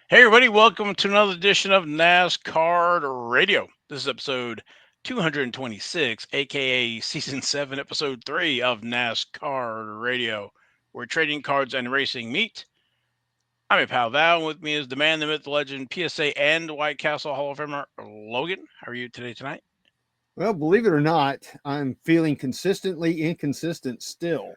Hey, everybody, welcome to another edition of NasCard Radio. This is episode 226, aka Season 7, Episode 3 of NasCard Radio, where trading cards and racing meet. I'm your pal Val, and with me is the man, the myth, the legend, PSA and White Castle Hall of Famer, Logan. How are you today, tonight? Well, believe it or not, I'm feeling consistently inconsistent still.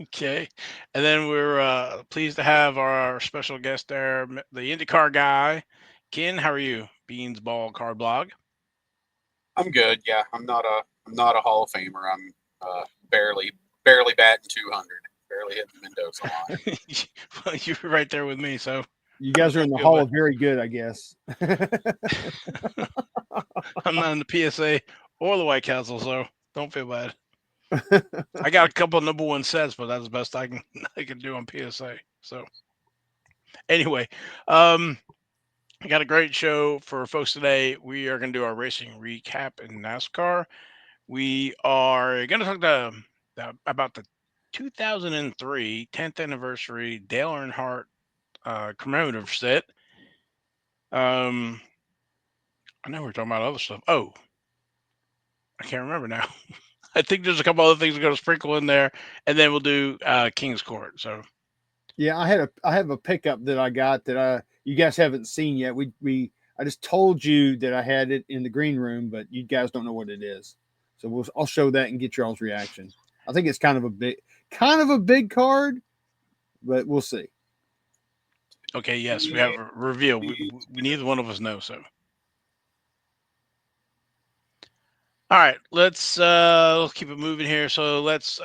Okay. And then we're pleased to have our special guest there, the IndyCar guy, Ken. How are you? BeansBallCardBlog. I'm good. Yeah, I'm not a Hall of Famer. I'm barely batting 200, barely hitting Mendoza line. Well, you were right there with me, so You guys are in don't the feel Hall bad. of Very Good, I guess. I'm not in the PSA or the White Castle, so don't feel bad. I got a couple of number one sets, but that's the best I can I can do on PSA. So anyway, um, I got a great show for folks today. We are going to do our racing recap in NASCAR. We are going to talk about the 2003 10th anniversary Dale Earnhardt commemorative set. Um, I know we're talking about other stuff. Oh, I can't remember now. I think there's a couple other things we're going to sprinkle in there, and then we'll do King's Court. So Yeah, I have a pickup that I got that you guys haven't seen yet. We I just told you that I had it in the green room, but you guys don't know what it is. So I'll show that and get y'all's reaction. I think it's kind of a big card, but we'll see. okay, yes, we Yeah, have a reveal. We neither one of us know. So all right, let's keep it moving here. So let's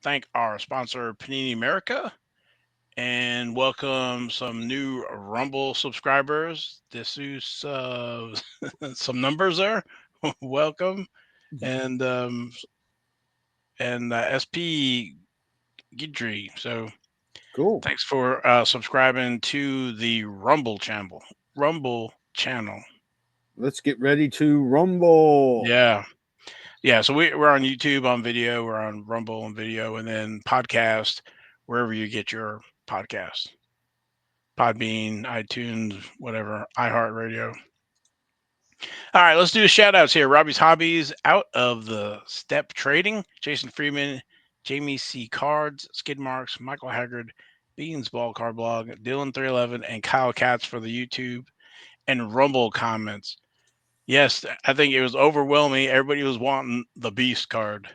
thank our sponsor Panini America and welcome some new Rumble subscribers. This is some numbers there. Welcome and SP Gidry. So Cool. thanks for subscribing to the Rumble channel. Rumble channel. Let's get ready to rumble. Yeah. Yeah. So we're on YouTube on video, we're on Rumble on video, and then podcast wherever you get your podcasts. Podbean, iTunes, whatever, iHeartRadio. All right, let's do the shout outs here. Robbie's Hobbies, Out of the Step Trading, Jason Freeman, Jamie C. Cards, Skid Marks, Michael Haggard, Beans Ball Card Blog, Dylan 311, and Kyle Katz for the YouTube and Rumble comments. Yes, I think it was overwhelming. Everybody was wanting the Beast card.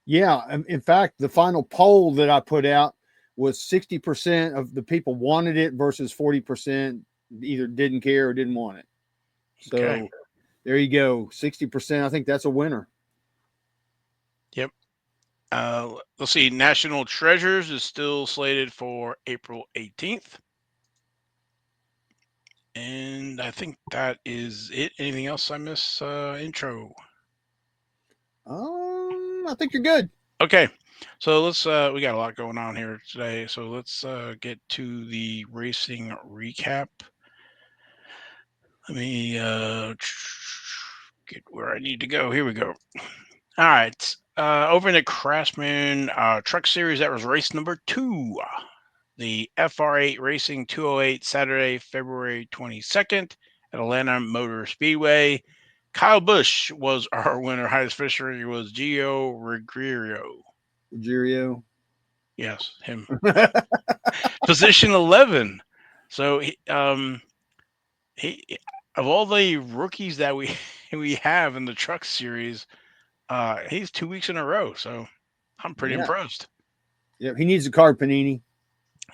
Yeah, in fact, the final poll that I put out was 60% of the people wanted it versus 40% either didn't care or didn't want it. Okay. So there you go, 60%. I think that's a winner. Yep. Let's see. National Treasures is still slated for April 18th. And I think that is it. Anything else I miss? Intro. I think you're good. Okay. So let's we got a lot going on here today. So let's get to the racing recap. Let me get where I need to go. Here we go. All right. Over in the Craftsman Truck Series, that was race number 2. The FR8 Racing 208, Saturday, February 22nd at Atlanta Motor Speedway. Kyle Busch was our winner. Highest finisher was Gio Ruggiero. Ruggiero. Yes, him. Position 11. So he of all the rookies that we we have in the truck series, he's 2 weeks in a row. So I'm pretty Yeah. impressed. Yeah, he needs a card, Panini.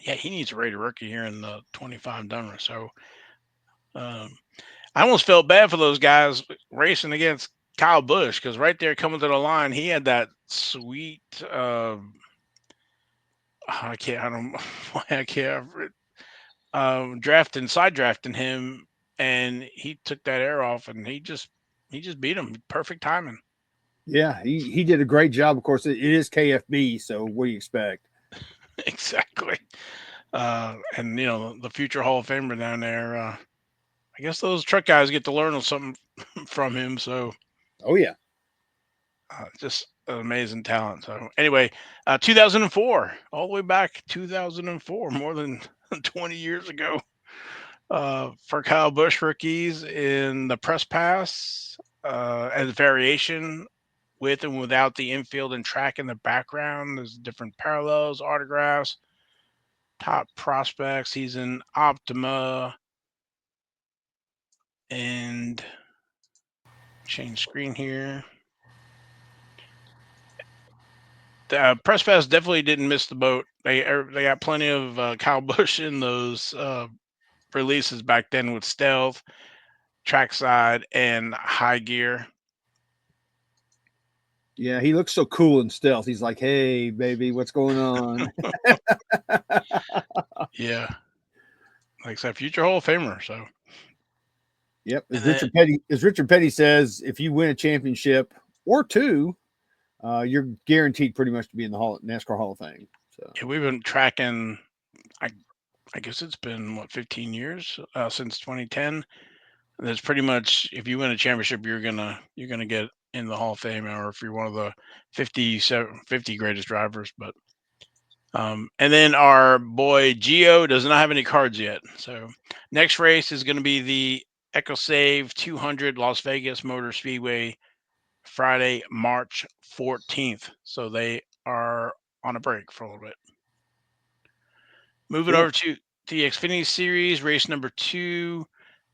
Yeah, he needs a rated rookie here in the 25 Dunner. So um, I almost felt bad for those guys racing against Kyle Busch because right there coming to the line, he had that sweet. I can't. I don't. Why I can't. Side drafting him, and he took that air off, and he just beat him. Perfect timing. Yeah, he did a great job. Of course, it is KFB, so what do you expect? Exactly. And the future Hall of Famer down there. I guess those truck guys get to learn something from him. So Oh yeah. just an amazing talent. So anyway, 2004, all the way back 2004, more than 20 years ago. For Kyle Busch rookies in the press pass as variation with and without the infield and track in the background. There's different parallels, autographs, top prospects. He's in Optima and change screen here. The press pass definitely didn't miss the boat. They got plenty of Kyle Busch in those releases back then with stealth, trackside, and high gear. Yeah, he looks so cool in stealth. He's like, "Hey, baby, what's going on?" Yeah, like I said, future Hall of Famer. So Yep. And then- As Richard Petty says, if you win a championship or two, you're guaranteed pretty much to be in the NASCAR Hall of Fame. So yeah, we've been tracking. I guess it's been 15 years since 2010. That's pretty much if you win a championship, you're gonna get in the Hall of Fame, or if you're one of the 50 greatest drivers. But and then our boy Gio does not have any cards yet. So next race is going to be the EchoSave 200 Las Vegas Motor Speedway, Friday, March 14th. So they are on a break for a little bit. Moving over to the Xfinity Series, race number 2,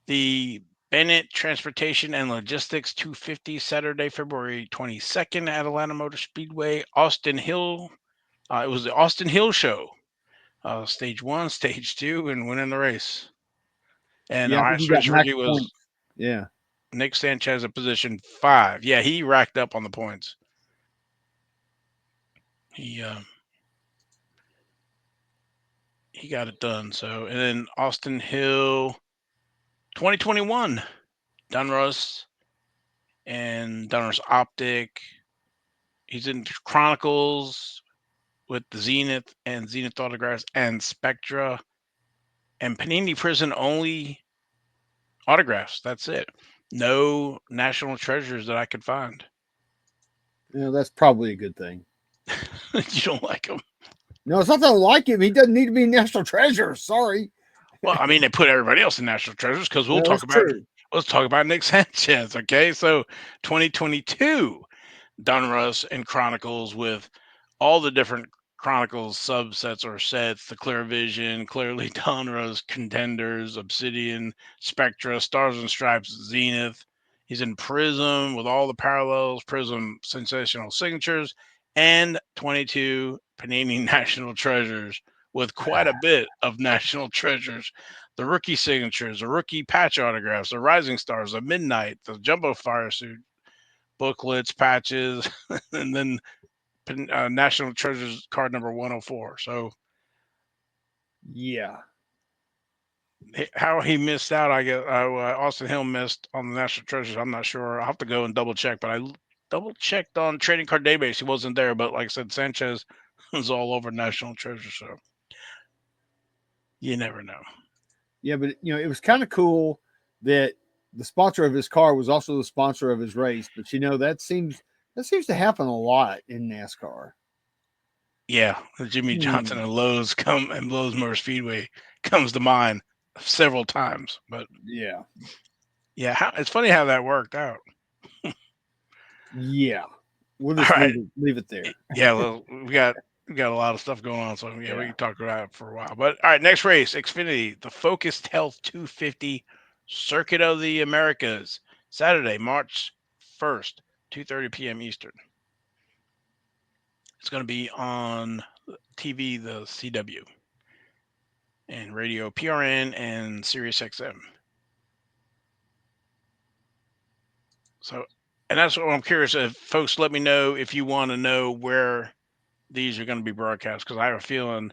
the Bennett Transportation and Logistics 250, Saturday, February 22nd at Atlanta Motor Speedway, Austin Hill. It was the Austin Hill Show, stage 1, stage 2, and winning the race. And our race rookie was Nick Sanchez at position 5. Yeah, he racked up on the points. He got it done. So, and then Austin Hill 2021, Dunros and Dunros Optic. He's in Chronicles with the Zenith and Zenith autographs and Spectra and Panini Prison only autographs. That's it. No national treasures that I could find. Yeah, that's probably a good thing. You don't like him? No, it's not that I like him. He doesn't need to be national treasure. Sorry. Well, I mean, they put everybody else in national treasures because let's talk about Nick Sanchez. Okay, so 2022 Donruss and Chronicles with all the different Chronicles subsets or sets: the Clear Vision, Clearly Donruss, Contenders, Obsidian, Spectra, Stars and Stripes, Zenith. He's in Prism with all the parallels, Prism Sensational Signatures, and 22 Panini National Treasures with quite a bit of national treasures. The rookie signatures, the rookie patch autographs, the Rising Stars, the Midnight, the Jumbo Fire Suit, booklets, patches, and then National Treasures card number 104. So, yeah, how he missed out, I guess Austin Hill missed on the National Treasures. I'm not sure. I'll have to go and double check, but I double checked on Trading Card Database. He wasn't there, but like I said, Sanchez was all over National Treasures. So, you never know. Yeah, but it was kind of cool that the sponsor of his car was also the sponsor of his race. But that seems to happen a lot in NASCAR. Yeah, Jimmy Johnson and Lowe's Motor Speedway comes to mind several times. But yeah, it's funny how that worked out. Yeah, we'll just leave it there. Yeah, well, we got a lot of stuff going on, so we can talk about it for a while. But all right, next race, Xfinity, the Focused Health 250 Circuit of the Americas, Saturday, March 1st, 2:30 p.m. Eastern. It's going to be on TV, the CW, and radio, PRN, and Sirius XM. So, and that's what I'm curious if folks let me know if you want to know where these are going to be broadcast, because I have a feeling,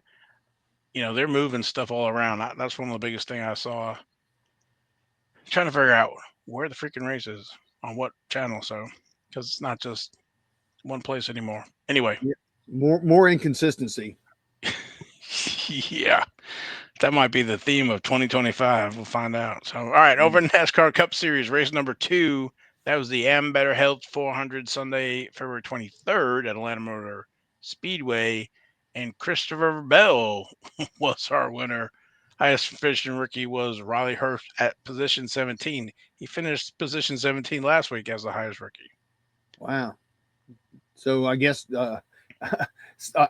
they're moving stuff all around. That's one of the biggest thing I saw. Trying to figure out where the freaking race is on what channel, so because it's not just one place anymore. Anyway, more inconsistency. Yeah, that might be the theme of 2025. We'll find out. So, all right, over in NASCAR Cup Series, race number 2. That was the Am Better Health 400 Sunday, February 23rd at Atlanta Motor Speedway, and Christopher Bell was our winner highest finishing rookie was Riley Herbst at position 17. He finished position 17 last week as the highest rookie. Wow. So I guess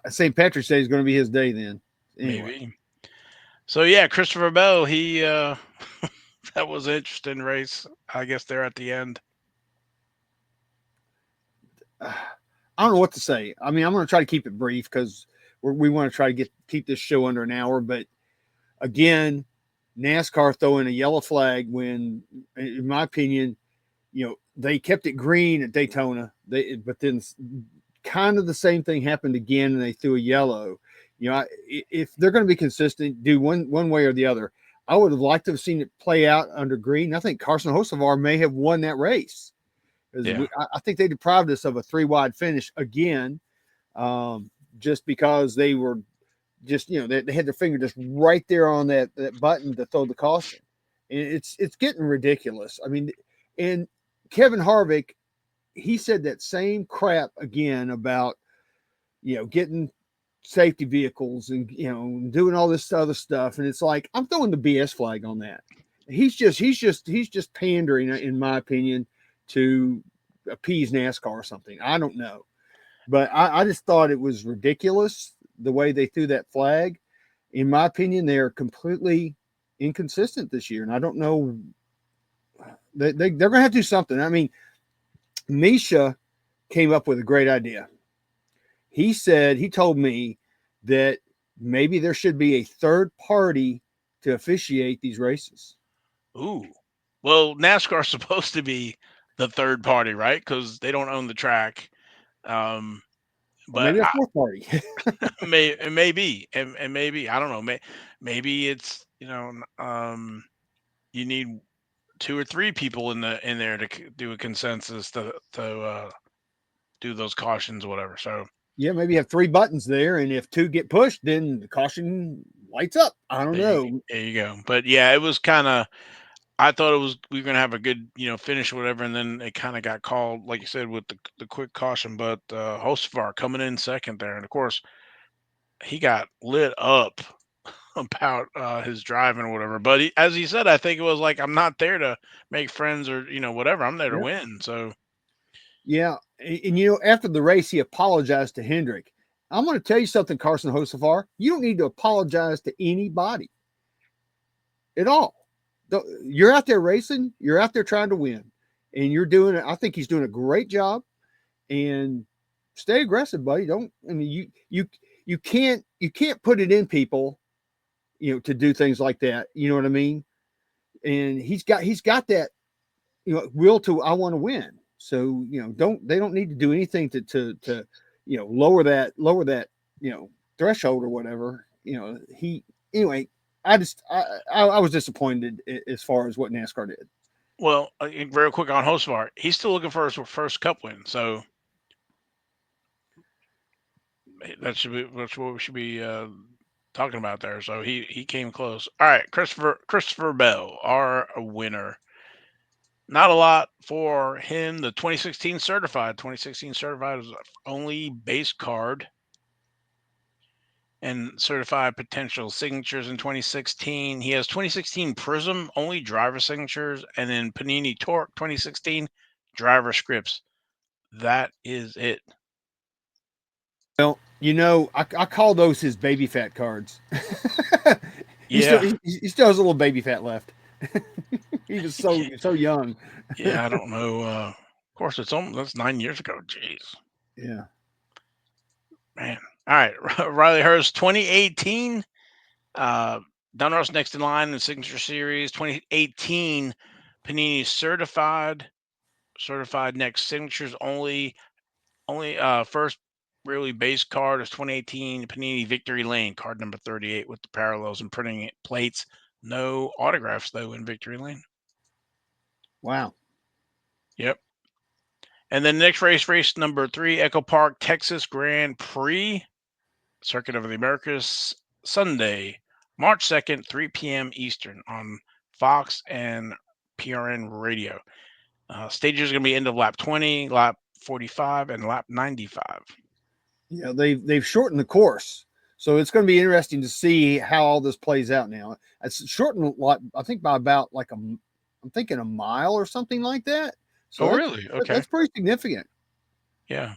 St. Patrick's Day is going to be his day then. Anyway. Maybe. So yeah, Christopher Bell, he that was an interesting race. I guess they're at the end. I don't know what to say. I mean, I'm going to try to keep it brief because we want to try to keep this show under an hour. But again, NASCAR throwing a yellow flag when, in my opinion, they kept it green at Daytona. But then kind of the same thing happened again, and they threw a yellow. If they're going to be consistent, do one way or the other. I would have liked to have seen it play out under green. I think Carson Hocevar may have won that race. Yeah. I think they deprived us of a 3-wide finish again, just because they were just, they had their finger just right there on that button to throw the caution. And it's getting ridiculous. I mean, and Kevin Harvick, he said that same crap again about, getting safety vehicles and, doing all this other stuff. And it's like, I'm throwing the BS flag on that. He's just pandering, in my opinion, to appease NASCAR or something. I don't know. But I just thought it was ridiculous the way they threw that flag. In my opinion, they're completely inconsistent this year. And I don't know. They're going to have to do something. I mean, Misha came up with a great idea. He told me that maybe there should be a third party to officiate these races. Ooh. Well, NASCAR's supposed to be the third party, right? Because they don't own the track. But maybe a fourth party. maybe I don't know. Maybe it's you need 2 or 3 people in there to do a consensus to do those cautions, or whatever. So yeah, maybe you have 3 buttons there, and if 2 get pushed, then the caution lights up. I don't know. There you go. But yeah, it was kind of. I thought we were gonna have a good finish or whatever, and then it kind of got called, like you said, with the quick caution. But Hocevar coming in second there, and of course he got lit up about his driving or whatever. But as he said, I think it was like, I'm not there to make friends or whatever. I'm there to win. So yeah, and after the race, he apologized to Hendrick. I'm going to tell you something, Carson Hocevar. You don't need to apologize to anybody at all. You're out there racing. You're out there trying to win, and you're doing it. I think he's doing a great job. And stay aggressive, buddy. You can't put it in people, to do things like that. You know what I mean? And he's got that, will to, I want to win. So, they don't need to do anything to lower that, threshold or whatever. Anyway, I was disappointed as far as what NASCAR did. Well, very quick on Hocevar, he's still looking for his first Cup win. So that's what we should be talking about there. So he came close. All right, Christopher Bell, our winner. Not a lot for him. The 2016 certified. 2016 certified is only base card and certified potential signatures in 2016. He has 2016 Prism, only driver signatures, and then Panini Torque 2016 driver scripts. That is it. Well, I call those his baby fat cards. he still has a little baby fat left. He was so young. Yeah, I don't know. Of course, that's 9 years ago. Jeez. Yeah. Man. All right. Riley Herbst, 2018. Dunros next in line in the Signature Series. 2018 Panini certified next signatures only. First really base card is 2018 Panini Victory Lane, card number 38 with the parallels and printing plates. No autographs though in Victory Lane. Wow. Yep. And then next race number 3, Echo Park, Texas Grand Prix, Circuit of the Americas, Sunday, March 2nd, 3 p.m. Eastern on Fox and PRN Radio. Stages are going to be end of lap 20, lap 45, and lap 95. Yeah, they've shortened the course. So it's going to be interesting to see how all this plays out now. It's shortened a lot, I think, by about like I'm thinking a mile or something like that. So Oh, really? Okay. that's pretty significant. Yeah.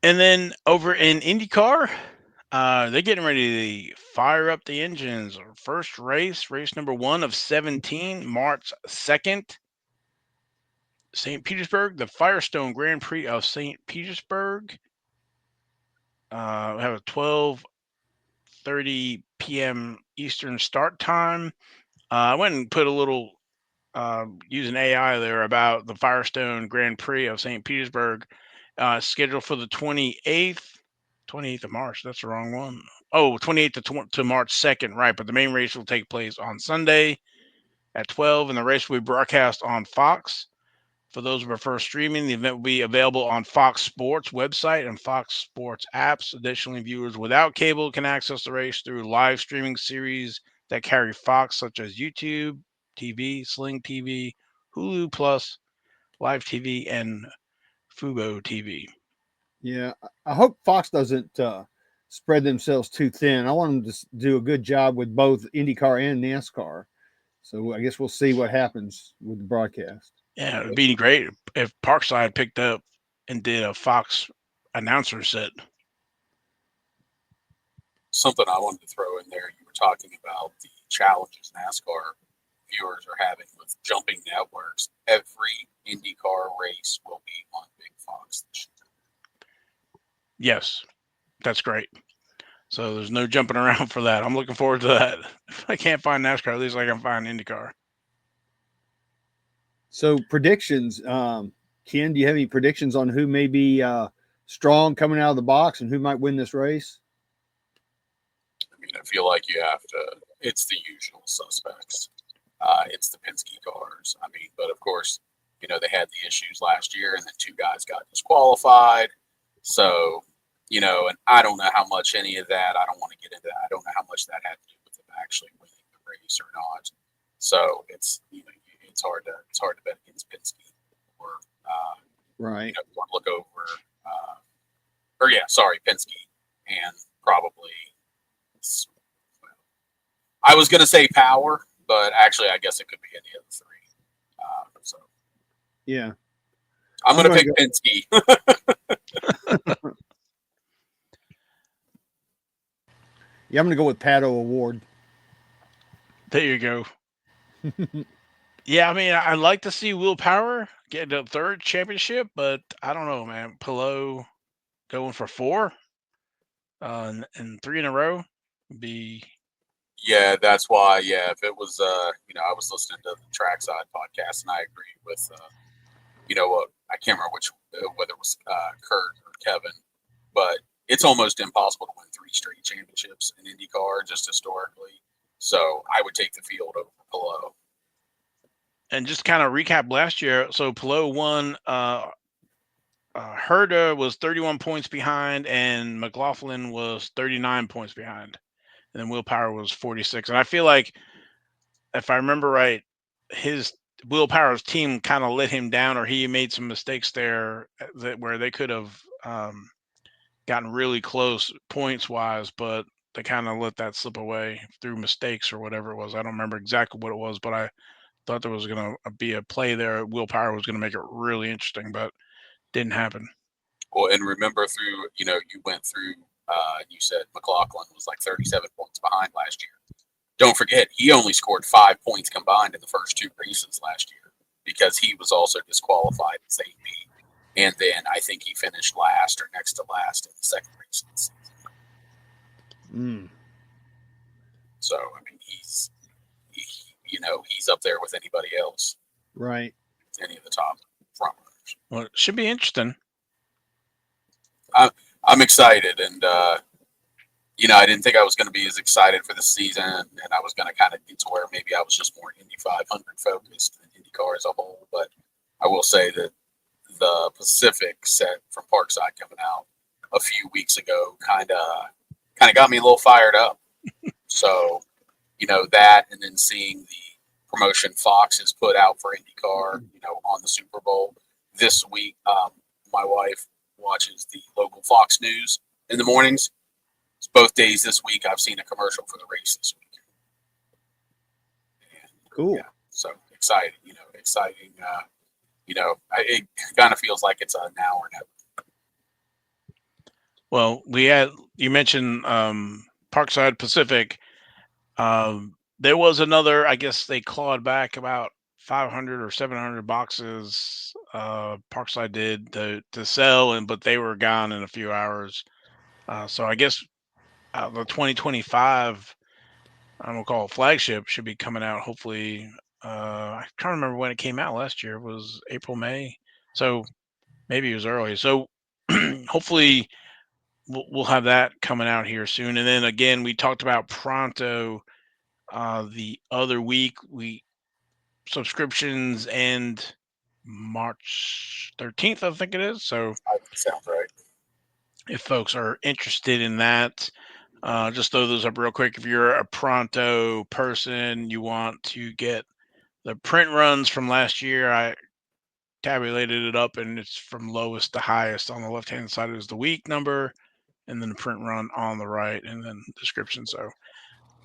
And then over in IndyCar, they're getting ready to fire up the engines. Our first race number 1 of 17, March 2nd, St. Petersburg, the Firestone Grand Prix of St. Petersburg. We have a 12:30 p.m. Eastern start time. I went and put a little using AI there about the Firestone Grand Prix of St. Petersburg, scheduled for the 28th of March. That's the wrong one. Oh, 28th to March 2nd, right. But the main race will take place on Sunday at 12, and the race will be broadcast on Fox. For those who prefer streaming, the event will be available on Fox Sports website and Fox Sports apps. Additionally, viewers without cable can access the race through live streaming series that carry Fox, such as YouTube TV, Sling TV, Hulu Plus, Live TV, and Fubo TV. Yeah, I hope Fox doesn't spread themselves too thin. I want them to do a good job with both IndyCar and NASCAR. So I guess we'll see what happens with the broadcast. Yeah, it'd be great if Parkside picked up and did a Fox announcer set. Something I wanted to throw in there. You were talking about the challenges NASCAR viewers are having with jumping networks. Every IndyCar race will be on Big Fox this year. Yes, that's great. So there's no jumping around for that. I'm looking forward to that. If I can't find NASCAR, at least I can find IndyCar. So predictions, Ken, do you have any predictions on who may be strong coming out of the box and who might win this race? I mean, I feel like you have to. It's the usual suspects. It's the Penske cars. I mean, but of course, you know, they had the issues last year, and then 2 guys got disqualified. So, you know, and I don't know how much any of that. I don't want to get into that. I don't know how much that had to do with them actually winning the race or not. So it's, you know, it's hard to bet against Penske or Right. you know, want to look over Penske and probably. I was going to say Power, but actually, I guess it could be any of the 3. So Yeah, I'm going to pick Penske. Yeah, I'm going to go with Pato Award. There you go. Yeah, I mean, I'd like to see Will Power get the 3rd championship, but I don't know, man. Pillow going for 4 and 3 in a row would be. Yeah, that's why. Yeah, if it was, you know, I was listening to the Trackside podcast, and I agree with, you know what, I can't remember whether it was Kurt or Kevin, but it's almost impossible to win 3 straight championships in IndyCar just historically. So I would take the field over Pillow. And just kind of recap last year. So Pillow won. Herta was 31 points behind, and McLaughlin was 39 points behind. And then Will Power was 46. And I feel like, if I remember right, Will Power's team kind of let him down, or he made some mistakes there where they could have gotten really close points wise, but they kind of let that slip away through mistakes or whatever it was. I don't remember exactly what it was, but I thought there was going to be a play there. Will Power was going to make it really interesting, but didn't happen. Well, and remember through, you know, you went through, you said McLaughlin was like 37 points behind last year. Don't forget, he only scored 5 points combined in the first 2 races last year because he was also disqualified as AB. And then I think he finished last or next to last in the 2nd race of the season. So, I mean, he's up there with anybody else. Right. Any of the top front runners. Well, it should be interesting. I'm excited, and you know, I didn't think I was going to be as excited for the season, and I was going to kind of get to where maybe I was just more Indy 500 focused than IndyCar as a whole. But I will say that the Pacific set from Parkside coming out a few weeks ago kind of got me a little fired up. So, you know, that, and then seeing the promotion Fox has put out for IndyCar, you know, on the Super Bowl this week. My wife watches the local Fox News in the mornings, both days this week I've seen a commercial for the race this week. And, Cool. Yeah, so exciting, exciting. It kind of feels like it's a now or never. Well, you mentioned Parkside Pacific. There was another, I guess they clawed back about 500 or 700 boxes. Parkside did to sell, but they were gone in a few hours. So I guess the 2025, I'm gonna call it flagship, should be coming out hopefully. I can't remember when it came out last year. It was April, May. So maybe it was early. So hopefully we'll have that coming out here soon. And then again, we talked about Pronto the other week. We subscriptions end March 13th, I think it is. So Sounds right. if folks are interested in that, just throw those up real quick. If you're a Pronto person, you want to get the print runs from last year. I tabulated it up, and it's from lowest to highest. On the left-hand side is the week number, and then the print run on the right, and then description. So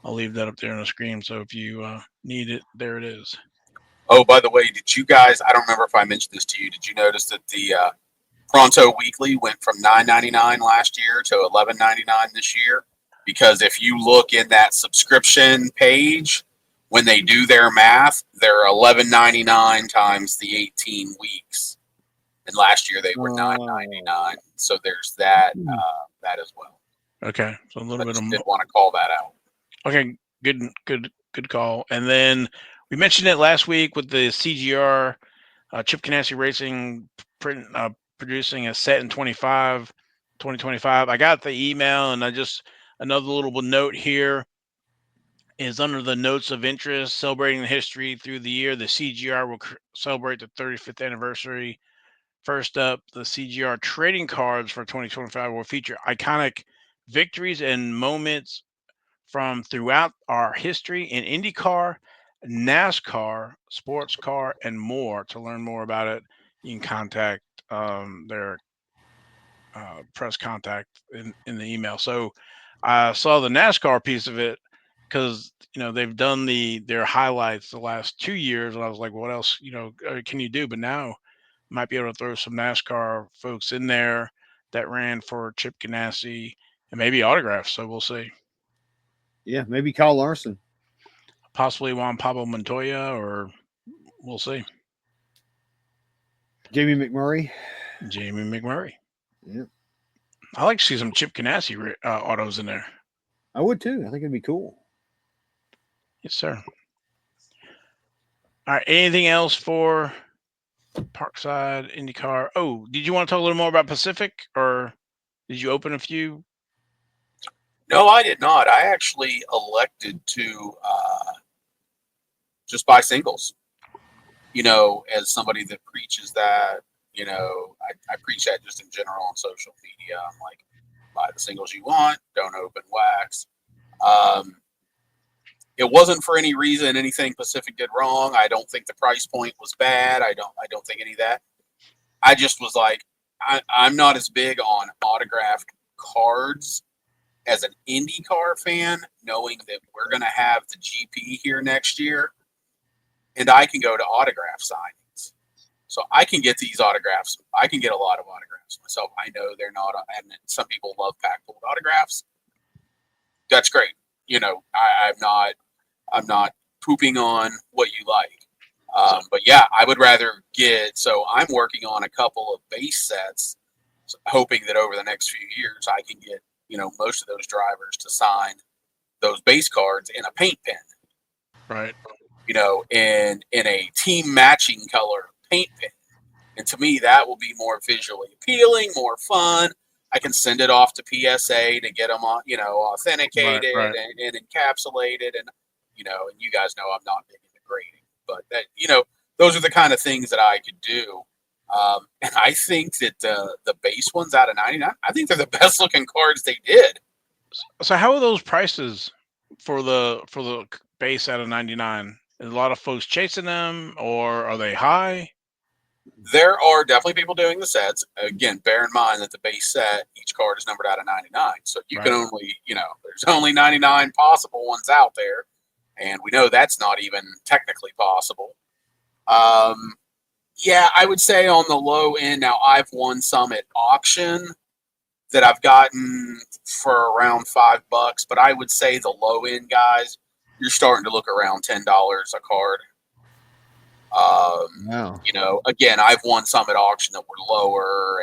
I'll leave that up there on the screen. So if you need it, there it is. Oh, by the way, did you guys? I don't remember if I mentioned this to you. Did you notice that the Pronto Weekly went from $9.99 last year to $11.99 this year? Because if you look in that subscription page, when they do their math, they're $11.99 times the 18 weeks, and last year they were $9.99. So there's that as well. Okay, so a little bit of. Did want to call that out. Okay, good call. And then we mentioned it last week with the CGR Chip Ganassi Racing print producing a set in 2025. I got the email, and another little note here is under the notes of interest, celebrating the history through the year. The CGR will celebrate the 35th anniversary. First up, the CGR trading cards for 2025 will feature iconic victories and moments from throughout our history in IndyCar, NasCar, sports car, and more. To learn more about it, you can contact their press contact in the email. So I saw the NASCAR piece of it because they've done their highlights the last 2 years, and I was like, what else can you do? But now might be able to throw some NASCAR folks in there that ran for Chip Ganassi and maybe autographs. So we'll see. Yeah, maybe Kyle Larson. Possibly Juan Pablo Montoya, or we'll see. Jamie McMurray. Yeah. I like to see some Chip Ganassi autos in there. I would too. I think it'd be cool. Yes, sir. All right. Anything else for Parkside, IndyCar? Oh, did you want to talk a little more about Pacific, or did you open a few? No, I did not. I actually elected to just buy singles. As somebody that preaches that, I preach that just in general on social media. I'm like, buy the singles you want, don't open wax. It wasn't for any reason anything Pacific did wrong. I don't think the price point was bad. I don't think any of that. I just was like, I'm not as big on autographed cards as an IndyCar fan, knowing that we're going to have the GP here next year, and I can go to autograph signings. So I can get these autographs. I can get a lot of autographs myself. I know they're not, and some people love pack pulled autographs. That's great. I'm not pooping on what you like. But yeah, I would rather so I'm working on a couple of base sets, hoping that over the next few years I can get, most of those drivers to sign those base cards in a paint pen. Right. In a team matching color paint pen. And to me, that will be more visually appealing, more fun. I can send it off to PSA to get them, authenticated right. and encapsulated. And, and you guys know I'm not big into grading, but that, those are the kind of things that I could do. And I think that the base ones out of 99, I think they're the best looking cards they did. So how are those prices for the base out of 99? Is a lot of folks chasing them, or are they high? There are definitely people doing the sets. Again, bear in mind that the base set, each card is numbered out of 99. So you can only, there's only 99 possible ones out there. And we know that's not even technically possible. Yeah, I would say on the low end, now I've won some at auction that I've gotten for around $5, but I would say the low end guys, you're starting to look around $10 a card. Wow. Again, I've won some at auction that were lower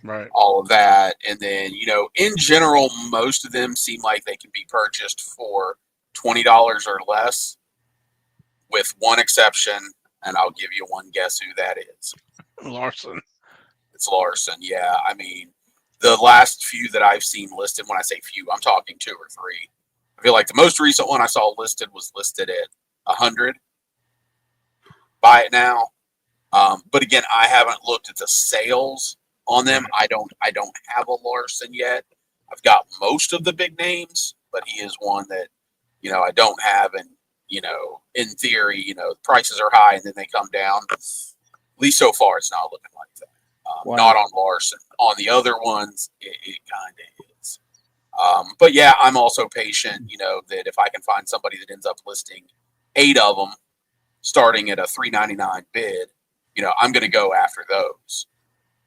and all of that. And then, in general, most of them seem like they can be purchased for $20 or less, with one exception. And I'll give you one guess who that is. Larson. It's Larson. Yeah. I mean, the last few that I've seen listed, when I say few, I'm talking 2 or 3. I feel like the most recent one I saw listed was listed at 100. Buy it now. But again, I haven't looked at the sales on them. I don't have a Larson yet. I've got most of the big names, but he is one that, I don't have. And, in theory, the prices are high and then they come down. At least so far, it's not looking like that. Wow. Not on Larson. On the other ones, it kind of is. But yeah, I'm also patient, that if I can find somebody that ends up listing 8 of them, starting at a $3.99 bid, I'm going to go after those.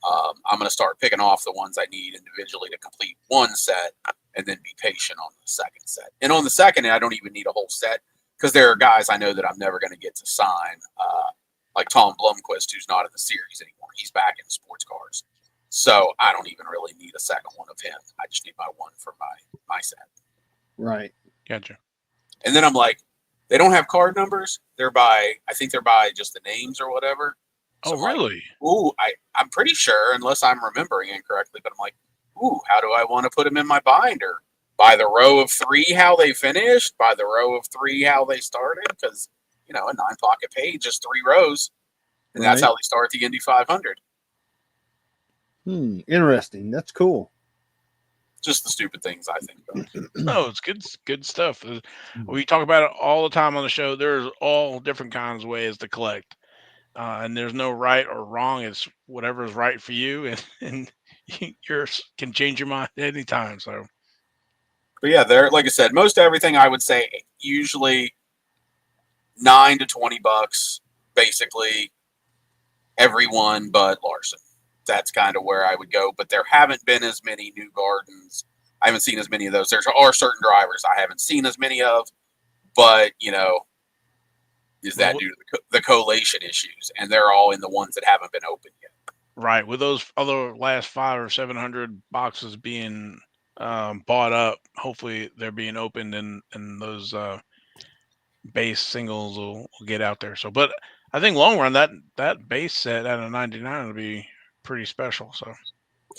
I'm going to start picking off the ones I need individually to complete one set, and then be patient on the second set. And on the second, I don't even need a whole set, because there are guys I know that I'm never going to get to sign, like Tom Blomqvist, who's not in the series anymore. He's back in sports cars. So I don't even really need a second one of him. I just need my one for my set. Right. Gotcha. And then I'm like, they don't have card numbers. I think they're by just the names or whatever. So really? I'm pretty sure, unless I'm remembering incorrectly, but I'm like, how do I want to put them in my binder? By the row of 3, how they finished? By the row of 3, how they started? Because, a 9-pocket page is 3 rows. And that's how they start the Indy 500. Interesting. That's cool. Just the stupid things I think about. No, it's good stuff. We talk about it all the time on the show. There's all different kinds of ways to collect. And there's no right or wrong. It's whatever is right for you, and yours can change your mind anytime. So, but yeah, like I said, most everything I would say usually $9 to $20, basically everyone but Larson. That's kind of where I would go. But there haven't been as many new Gardens. I haven't seen as many of those. There are certain drivers I haven't seen as many of, but is that due to the collation issues? And they're all in the ones that haven't been opened yet. Right. With those other last 500 or 700 boxes being bought up, hopefully they're being opened and those base singles will get out there. So, but I think long run that base set out of 99 will be pretty special. So,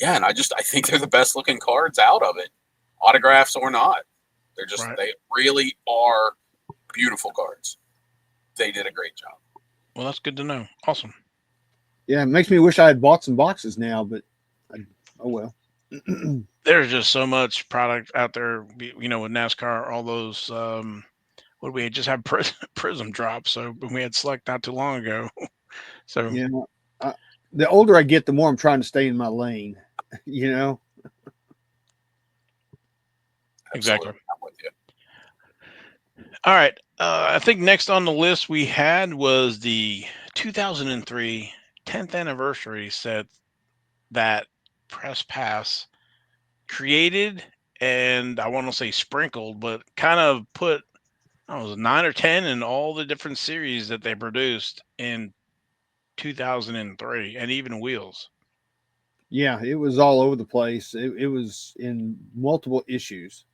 yeah, and I think they're the best looking cards out of it, autographs or not. They're just they really are beautiful cards. They did a great job. Well, that's good to know. Awesome. Yeah, it makes me wish I had bought some boxes now, but oh well. There's just so much product out there, with NASCAR, all those. What we had just had Prism drop, so we had Select not too long ago. So yeah, the older I get, the more I'm trying to stay in my lane. Exactly. I'm with you. All right. I think next on the list we had was the 2003 10th anniversary set that Press Pass created, and I want to say sprinkled, but kind of put, I was 9 or 10 in all the different series that they produced in 2003, and even Wheels. Yeah, it was all over the place. It was in multiple issues.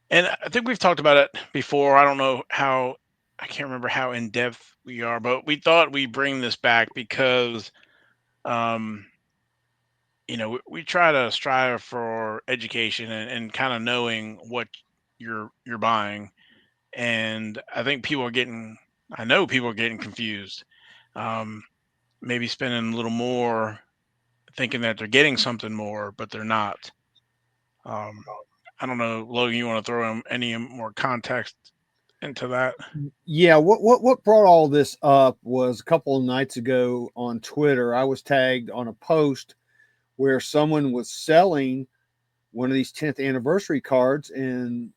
And I think we've talked about it before. I don't know I can't remember how in depth we are, but we thought we'd bring this back because, we try to strive for education and kind of knowing what you're buying. And I think I know people are getting confused. Maybe spending a little more, thinking that they're getting something more, but they're not. I don't know, Logan, you want to throw in any more context into that. Yeah, what brought all this up was a couple of nights ago on Twitter. I was tagged on a post where someone was selling one of these 10th anniversary cards, and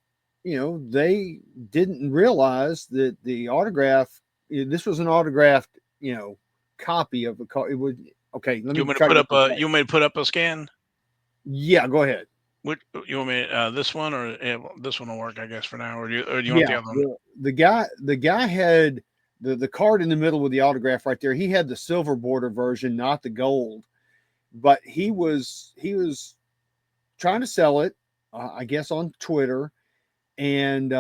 they didn't realize that the autograph, this was an autographed copy of the card. It would okay. Let You me want me to try to put get up this a? right. You want me to put up a scan? Yeah, go ahead. Which you want me? This one or this one will work, I guess, for now. Or do you want the Yeah, other one? the guy had the card in the middle with the autograph right there. He had the silver border version, not the gold, but he was trying to sell it, I guess on Twitter, and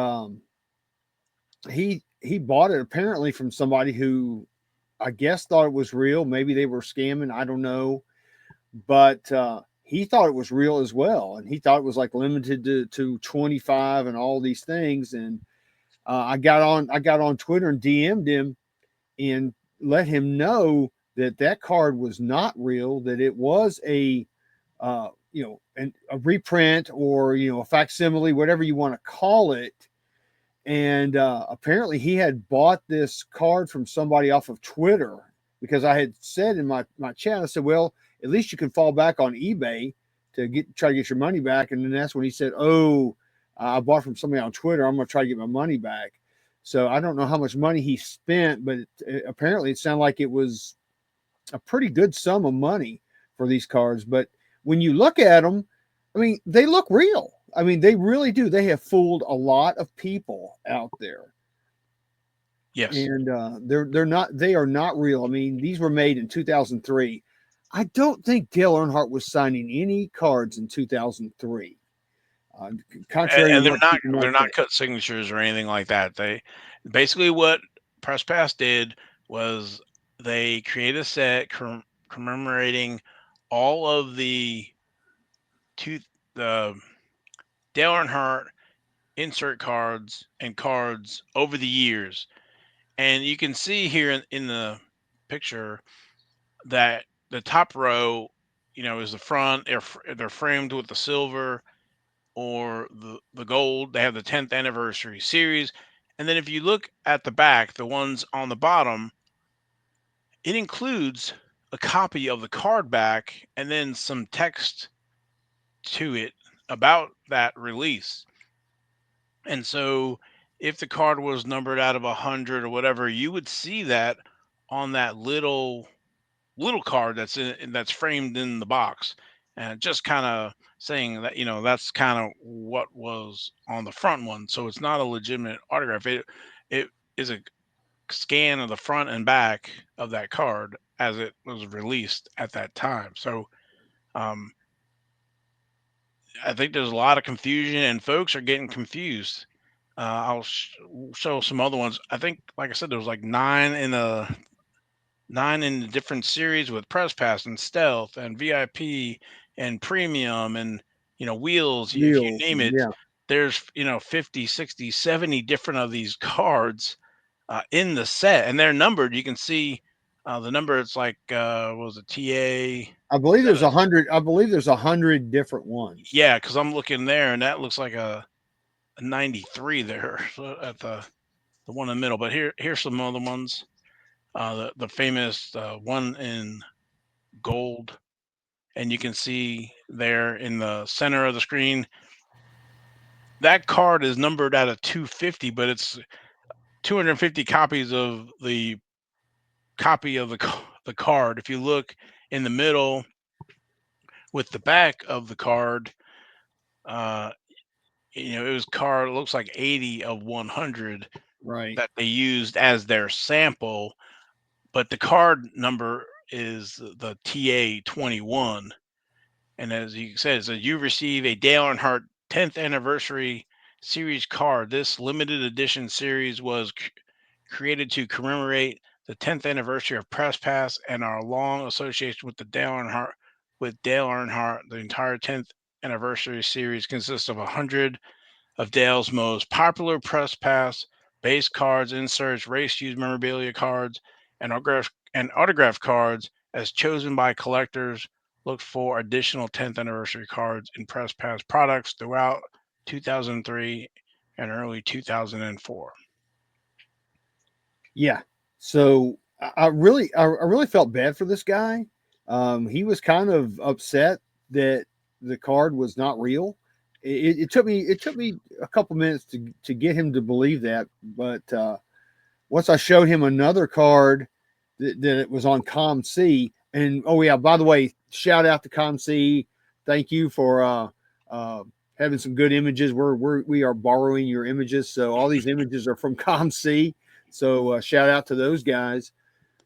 he bought it apparently from somebody who I guess thought it was real. Maybe they were scamming. I don't know, but he thought it was real as well, and he thought it was like limited to 25 and all these things. And I got on Twitter and DM'd him and let him know that that card was not real. That it was a reprint, or a facsimile, whatever you want to call it. And apparently he had bought this card from somebody off of Twitter, because I had said in my chat, I said, well, at least you can fall back on eBay to try to get your money back. And then that's when he said, oh, I bought from somebody on Twitter. I'm going to try to get my money back. So I don't know how much money he spent, but apparently it sounded like it was a pretty good sum of money for these cards. But when you look at them, I mean, they look real. I mean, they really do. They have fooled a lot of people out there. Yes. And they are not real. I mean, these were made in 2003. I don't think Dale Earnhardt was signing any cards in 2003. Contrary And to what people they're might not think. cut signatures or anything like that. They basically what Press Pass did was they created a set commemorating all of the Dale Earnhardt insert cards and cards over the years. And you can see here in the picture that the top row, is the front. They're framed with the silver or the gold. They have the 10th anniversary series. And then if you look at the back, the ones on the bottom, it includes a copy of the card back and then some text to it about that release. And so if the card was numbered out of 100 or whatever, you would see that on that little card that's framed in the box, and just kind of saying that that's kind of what was on the front one. So it's not a legitimate autograph. It is a scan of the front and back of that card as it was released at that time. So um, I think there's a lot of confusion, and folks are getting confused. I'll show some other ones. I think, like I said, there was like nine in the different series with Press Pass and Stealth and VIP and Premium and Wheels. If you Reels, name it, yeah, there's 50, 60, 70 different of these cards in the set, and they're numbered. You can see the number. It's like what was it, TA? I believe there's 100. I believe there's 100 different ones. Yeah, because I'm looking there, and that looks like a 93 there at the one in the middle. But here's some other ones. The famous one in gold, and you can see there in the center of the screen that card is numbered out of 250, but it's 250 copies of the copy of the card. If you look in the middle with the back of the card, uh, it was card, it looks like 80 of 100 Right. that they used as their sample, but the card number is the TA21. And as you said, so you receive a Dale Earnhardt 10th anniversary series card. This limited edition series was created to commemorate the 10th anniversary of Press Pass and our long association with Dale Earnhardt. With Dale Earnhardt, the entire 10th anniversary series consists of 100 of Dale's most popular Press Pass base cards, inserts, race used memorabilia cards, and autograph cards as chosen by collectors. Look for additional 10th anniversary cards in Press Pass products throughout 2003 and early 2004. Yeah. So I really felt bad for this guy. He was kind of upset that the card was not real. It took me a couple minutes to get him to believe that, but once I showed him another card that it was on ComC, and oh yeah, by the way, shout out to ComC. Thank you for uh, having some good images. We are borrowing your images, so all these images are from ComC. So shout out to those guys.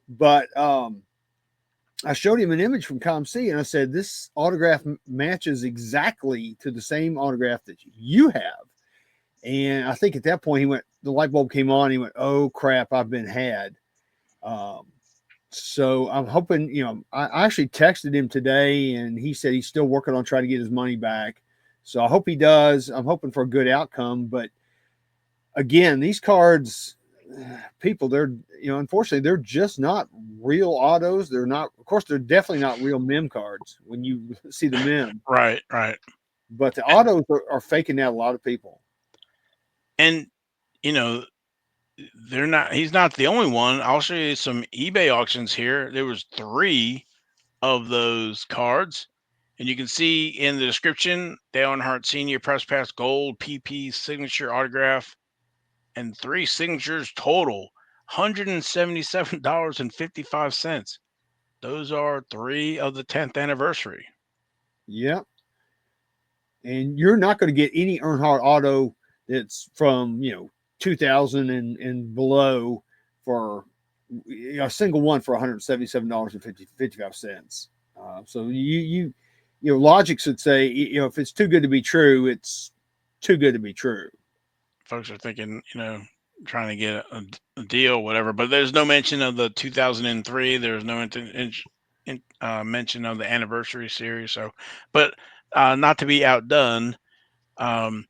But I showed him an image from ComC, and I said, "This autograph matches exactly to the same autograph that you have." And I think at that point, the light bulb came on. He went, "Oh crap, I've been had." Um, so I'm hoping, I actually texted him today, and he said he's still working on trying to get his money back. So I hope he does. I'm hoping for a good outcome. But again, these cards, people, unfortunately, they're just not real autos. They're not, of course, they're definitely not real mem cards when you see the mem. Right. But the autos are faking out a lot of people. And you know, he's not the only one. I'll show you some eBay auctions here. There was 3 of those cards. And you can see in the description, Dale Earnhardt Senior Press Pass Gold PP signature autograph, and 3 signatures total, $177.55. Those are 3 of the 10th anniversary. Yep. And you're not going to get any Earnhardt auto that's from 2000 and below for a single one for $177.55. So logic should say, if it's too good to be true, it's too good to be true. Folks are thinking, trying to get a deal, whatever. But there's no mention of the 2003. There's no mention of the anniversary series. So, but not to be outdone, um,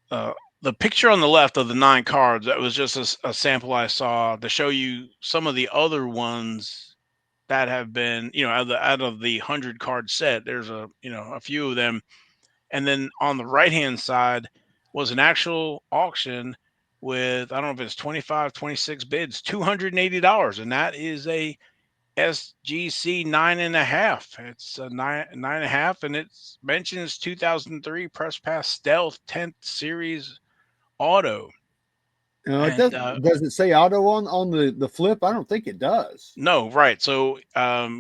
the picture on the left of the 9 cards, that was just a sample I saw to show you some of the other ones that have been, out of the 100 card set. There's a few of them. And then on the right hand side was an actual auction with, I don't know if it's 25, 26 bids, $280. And that is a SGC 9.5. It's a 9.5, and it mentions 2003 Press Pass Stealth 10th Series Auto. It And does it say auto on the flip? I don't think it does. no, right. So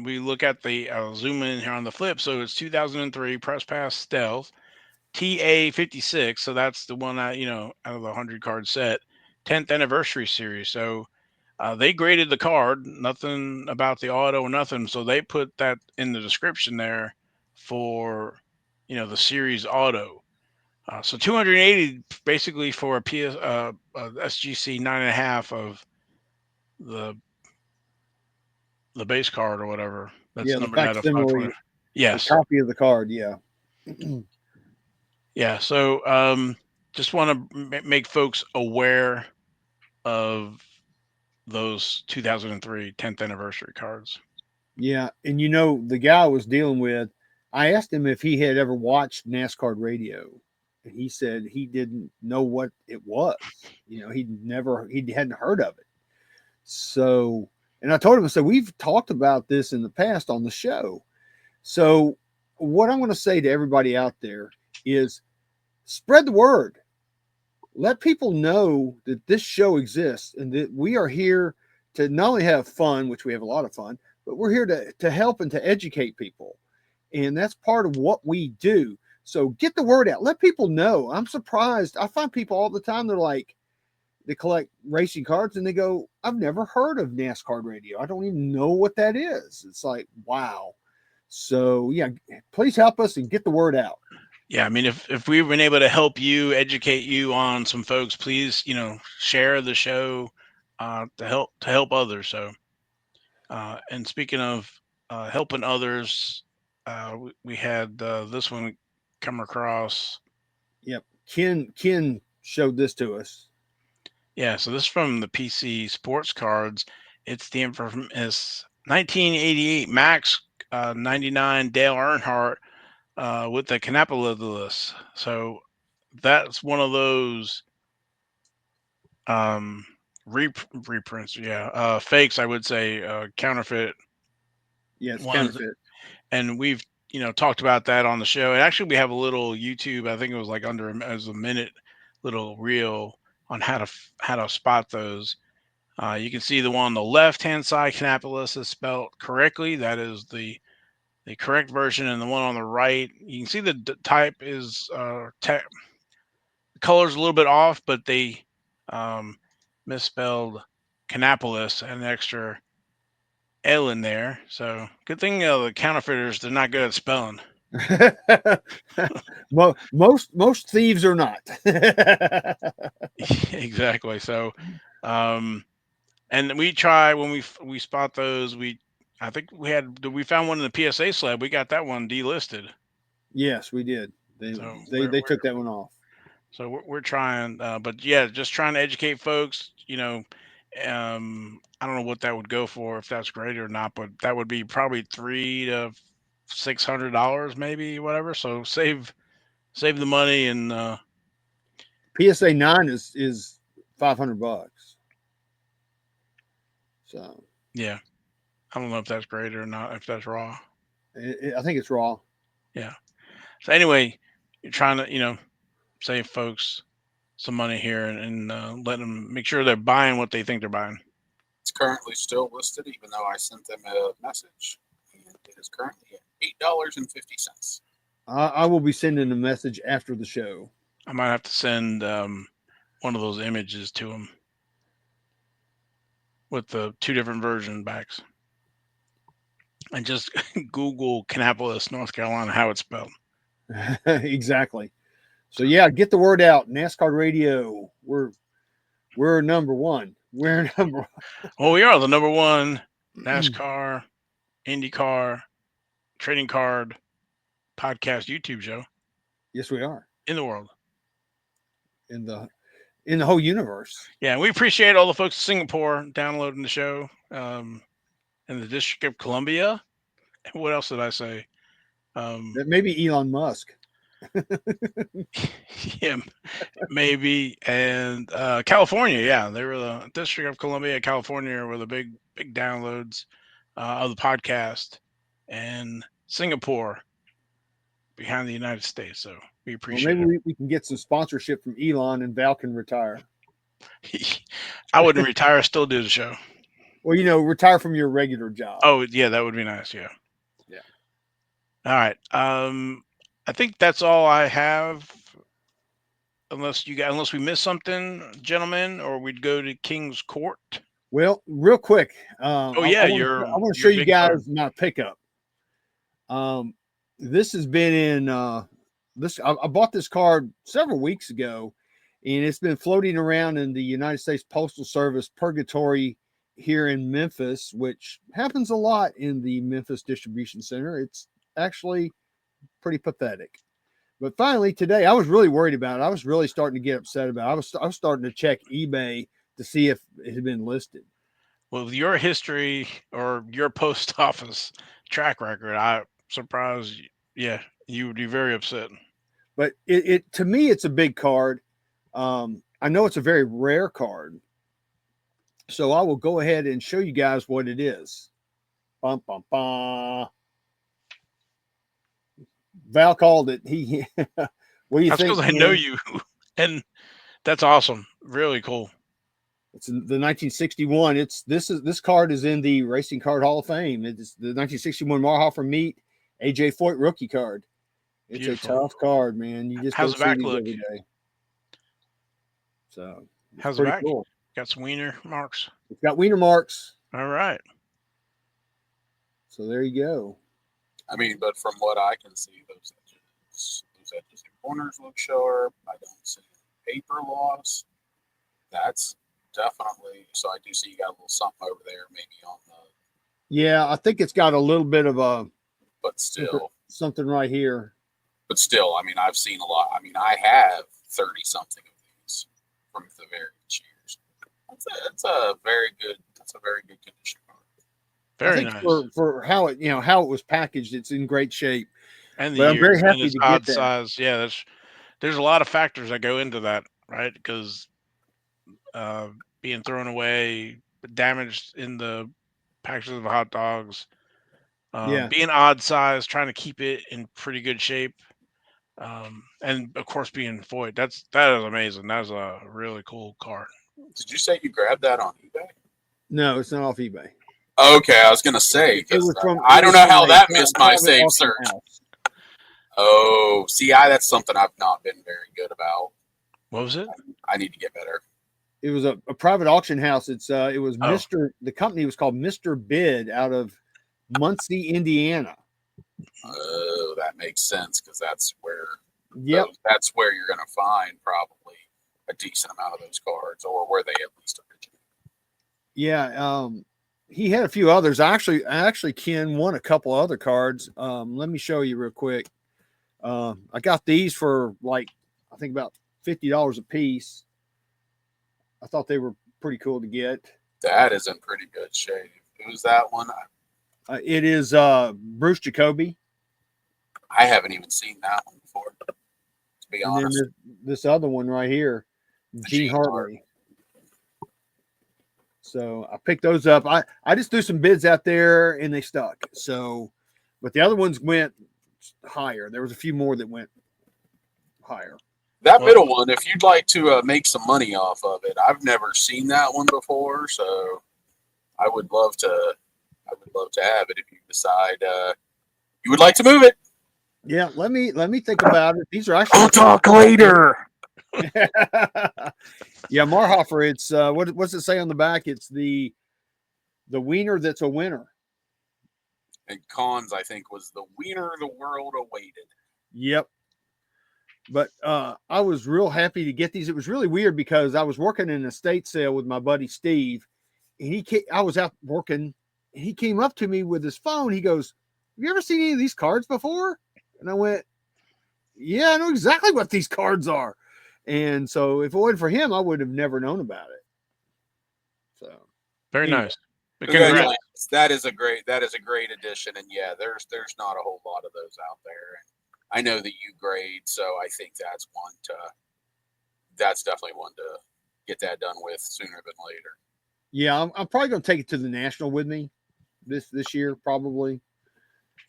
we look at I'll zoom in here on the flip. So it's 2003 Press Pass Stealth TA56. So that's the one that, out of the 100 card set, 10th anniversary series. So they graded the card, nothing about the auto or nothing. So they put that in the description there for, the series auto. So 280 basically for a SGC 9.5 of the base card or whatever. That's Yeah, the numbered out of facsimile, 520. the Yes. copy of the card. Yeah. Yeah. So just want to make folks aware of those 2003 10th anniversary cards. Yeah, and the guy I was dealing with, I asked him if he had ever watched NasCardRadio, and he said he didn't know what it was. He hadn't heard of it. So, and I told him, I said, we've talked about this in the past on the show. So, what I'm going to say to everybody out there is spread the word. Let people know that this show exists and that we are here to not only have fun, which we have a lot of fun, but we're here to help and to educate people. And that's part of what we do. So get the word out. Let people know. I'm surprised. I find people all the time, they collect racing cards and they go, I've never heard of NasCardRadio. I don't even know what that is. It's like, wow. So yeah, please help us and get the word out. Yeah, I mean, if we've been able to help you, educate you on some folks, please, share the show to help others. So, and speaking of helping others, we had this one come across. Yep. Ken showed this to us. Yeah, so this is from the PC Sports Cards. It's the infamous 1988 Maxx 99 Dale Earnhardt with the Canapolis. So that's one of those reprints, yeah. Fakes, I would say, counterfeit Yeah, it's ones, counterfeit. and we've talked about that on the show. And actually, we have a little YouTube. I think it was like as a minute little reel on how to spot those. You can see the one on the left hand side, Canapolis, is spelled correctly. That is the correct version, and the one on the right, you can see the type is the color's a little bit off, but they um, misspelled Canapolis and an extra L in there. So good thing the counterfeiters, they're not good at spelling. Well, most thieves are not. Exactly. So, and we try when we spot those. I think we found one in the PSA slab. We got that one delisted. Yes, we did. So They took that one off. So we're trying, but yeah, just trying to educate folks. I don't know what that would go for, if that's great or not, but that would be probably $300 to $600, maybe, whatever. So save the money, and PSA 9 is $500. So yeah, I don't know if that's great or not, if that's raw. I think it's raw. Yeah. So anyway, you're trying to save folks some money here, and let them make sure they're buying what they think they're buying. It's currently still listed, even though I sent them a message. And it is currently at $8.50. I will be sending a message after the show. I might have to send one of those images to them with the 2 different version backs, and just Google Kannapolis, North Carolina, how it's spelled. Exactly. So yeah, get the word out. NasCard Radio. We're number one. We're number one. Well, we are the number one NASCAR, IndyCar, trading card podcast YouTube show. Yes, we are. In the world. In the whole universe. Yeah, we appreciate all the folks in Singapore downloading the show. In the District of Columbia. What else did I say? Maybe Elon Musk. Yeah, maybe. And California, yeah, they were the District of Columbia, California, were the big downloads of the podcast, and Singapore behind the United States. So we appreciate maybe we can get some sponsorship from Elon, and Val can retire. I wouldn't retire, still do the show. Well, retire from your regular job. Oh yeah, that would be nice. Yeah. Yeah. All right. I think that's all I have. Unless we miss something, gentlemen, or we'd go to King's Court. Well, real quick. I want to show you guys my pickup. This has been in this. I bought this card several weeks ago, and it's been floating around in the United States Postal Service purgatory here in Memphis, which happens a lot in the Memphis Distribution Center. It's actually pretty pathetic. But finally today, I was really worried about it. I was really starting to get upset about it. I was starting to check eBay to see if it had been listed. Well, with your history or your post office track record, I'm surprised. Yeah, you would be very upset. But it to me, it's a big card. I know it's a very rare card. So I will go ahead and show you guys what it is. Bum, bum, bum. Val called it. He, what do you think? That's because I know you, and that's awesome. Really cool. It's the 1961. This card is in the Racing Card Hall of Fame. It's the 1961 Marhofer Meet AJ Foyt rookie card. It's Beautiful. a tough card, man. You just how's the back look every day. So how's the back? Cool. Got some wiener marks. It's got wiener marks. All right. So there you go. I mean, but from what I can see, those edges and corners look sharp. I don't see paper loss. That's definitely. So I do see you got a little something over there, maybe on the. Yeah, I think it's got a little bit of a. But still. Something right here. But still, I mean, I've seen a lot. I mean, I have 30-something of these from the various years. That's a very good condition card. Very nice. For how it how it was packaged, it's in great shape. And I'm very happy to get that. Size. Yeah, there's a lot of factors that go into that, right? Because being thrown away, damaged in the packages of hot dogs, Yeah. being odd size, trying to keep it in pretty good shape, and of course being void. That is amazing. That's a really cool card. Did you say you grabbed that on eBay? No, it's not off eBay. Okay, I was gonna say It because was from. I don't know how a that missed my private save auction search. house. Oh, see, that's something I've not been very good about. What was it? I need to get better. It was a private auction house. It was Oh. Mr. The company was called Mr. Bid out of Muncie, Indiana. Oh, that makes sense because that's where. Yep. That's where you're gonna find probably a decent amount of those cards, or where they at least originate. Yeah. He had a few others. I actually Ken won a couple other cards. Let me show you real quick. I got these for I think about $50 a piece. I thought they were pretty cool to get. That is in pretty good shape. Who's that one? It is Bruce Jacoby. I haven't even seen that one before, to be And then honest. this other one right here, Gene Gene Hartley. So I picked those up. I just threw some bids out there and they stuck. So, but the other ones went higher. There was a few more that went higher. That middle one, if you'd like to make some money off of it, I've never seen that one before, so I would love to. I would love to have it if you decide you would like to move it. Yeah, let me think about it. These are actually. We'll talk later. Yeah, Marhofer. It's what's it say on the back? It's the wiener that's a winner. And Cons, I think, was the wiener the world awaited. Yep. But I was real happy to get these. It was really weird because I was working in an estate sale with my buddy Steve, and I was out working, and he came up to me with his phone. He goes, "Have you ever seen any of these cards before?" And I went, "Yeah, I know exactly what these cards are." And so if it wasn't for him, I would have never known about it. So Very anyway. nice. But congrats. That is a great addition, and yeah, there's not a whole lot of those out there. And I know that you grade, so I think that's definitely one to get that done with sooner than later. Yeah, I'm probably going to take it to the National with me this year, probably,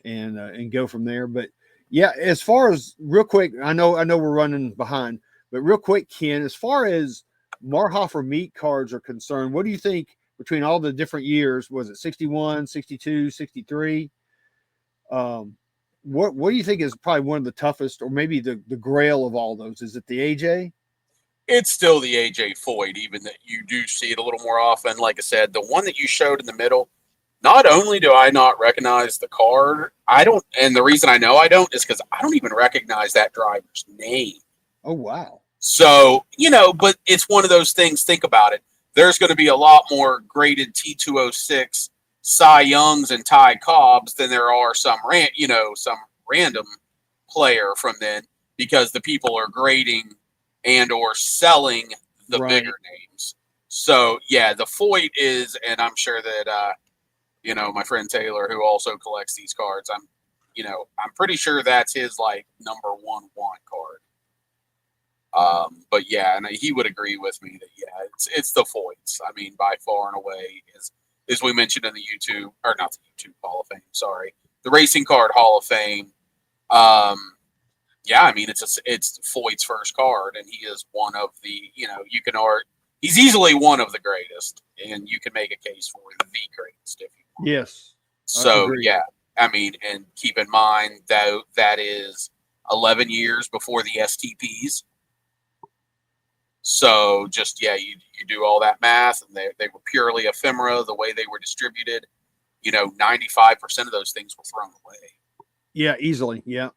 and go from there. But yeah, as far as real quick, I know we're running behind, but real quick, Ken, as far as Marhofer meat cards are concerned, what do you think between all the different years? Was it 61, 62, 63? What do you think is probably one of the toughest, or maybe the grail of all those? Is it the AJ? It's still the AJ Foyt, even that you do see it a little more often. Like I said, the one that you showed in the middle, not only do I not recognize the card, and the reason I know I don't is because I don't even recognize that driver's name. Oh, wow. So, but it's one of those things, think about it. There's going to be a lot more graded T206 Cy Youngs and Ty Cobbs than there are some random player from then, because the people are grading and or selling the bigger names. So yeah, the Foyt is, and I'm sure that my friend Taylor, who also collects these cards, I'm pretty sure that's his number one want card. But yeah, and he would agree with me that it's the Foyts. I mean, by far and away, as we mentioned in the YouTube, or not the YouTube Hall of Fame, sorry, the Racing Card Hall of Fame. Yeah, I mean, it's Foyt's first card, and he is one of the, he's easily one of the greatest, and you can make a case for the greatest if you want. Yes. So yeah, I mean, and keep in mind that is 11 years before the STPs. So just, you do all that math, and they were purely ephemera, the way they were distributed. 95% of those things were thrown away. Yeah, easily. Yeah.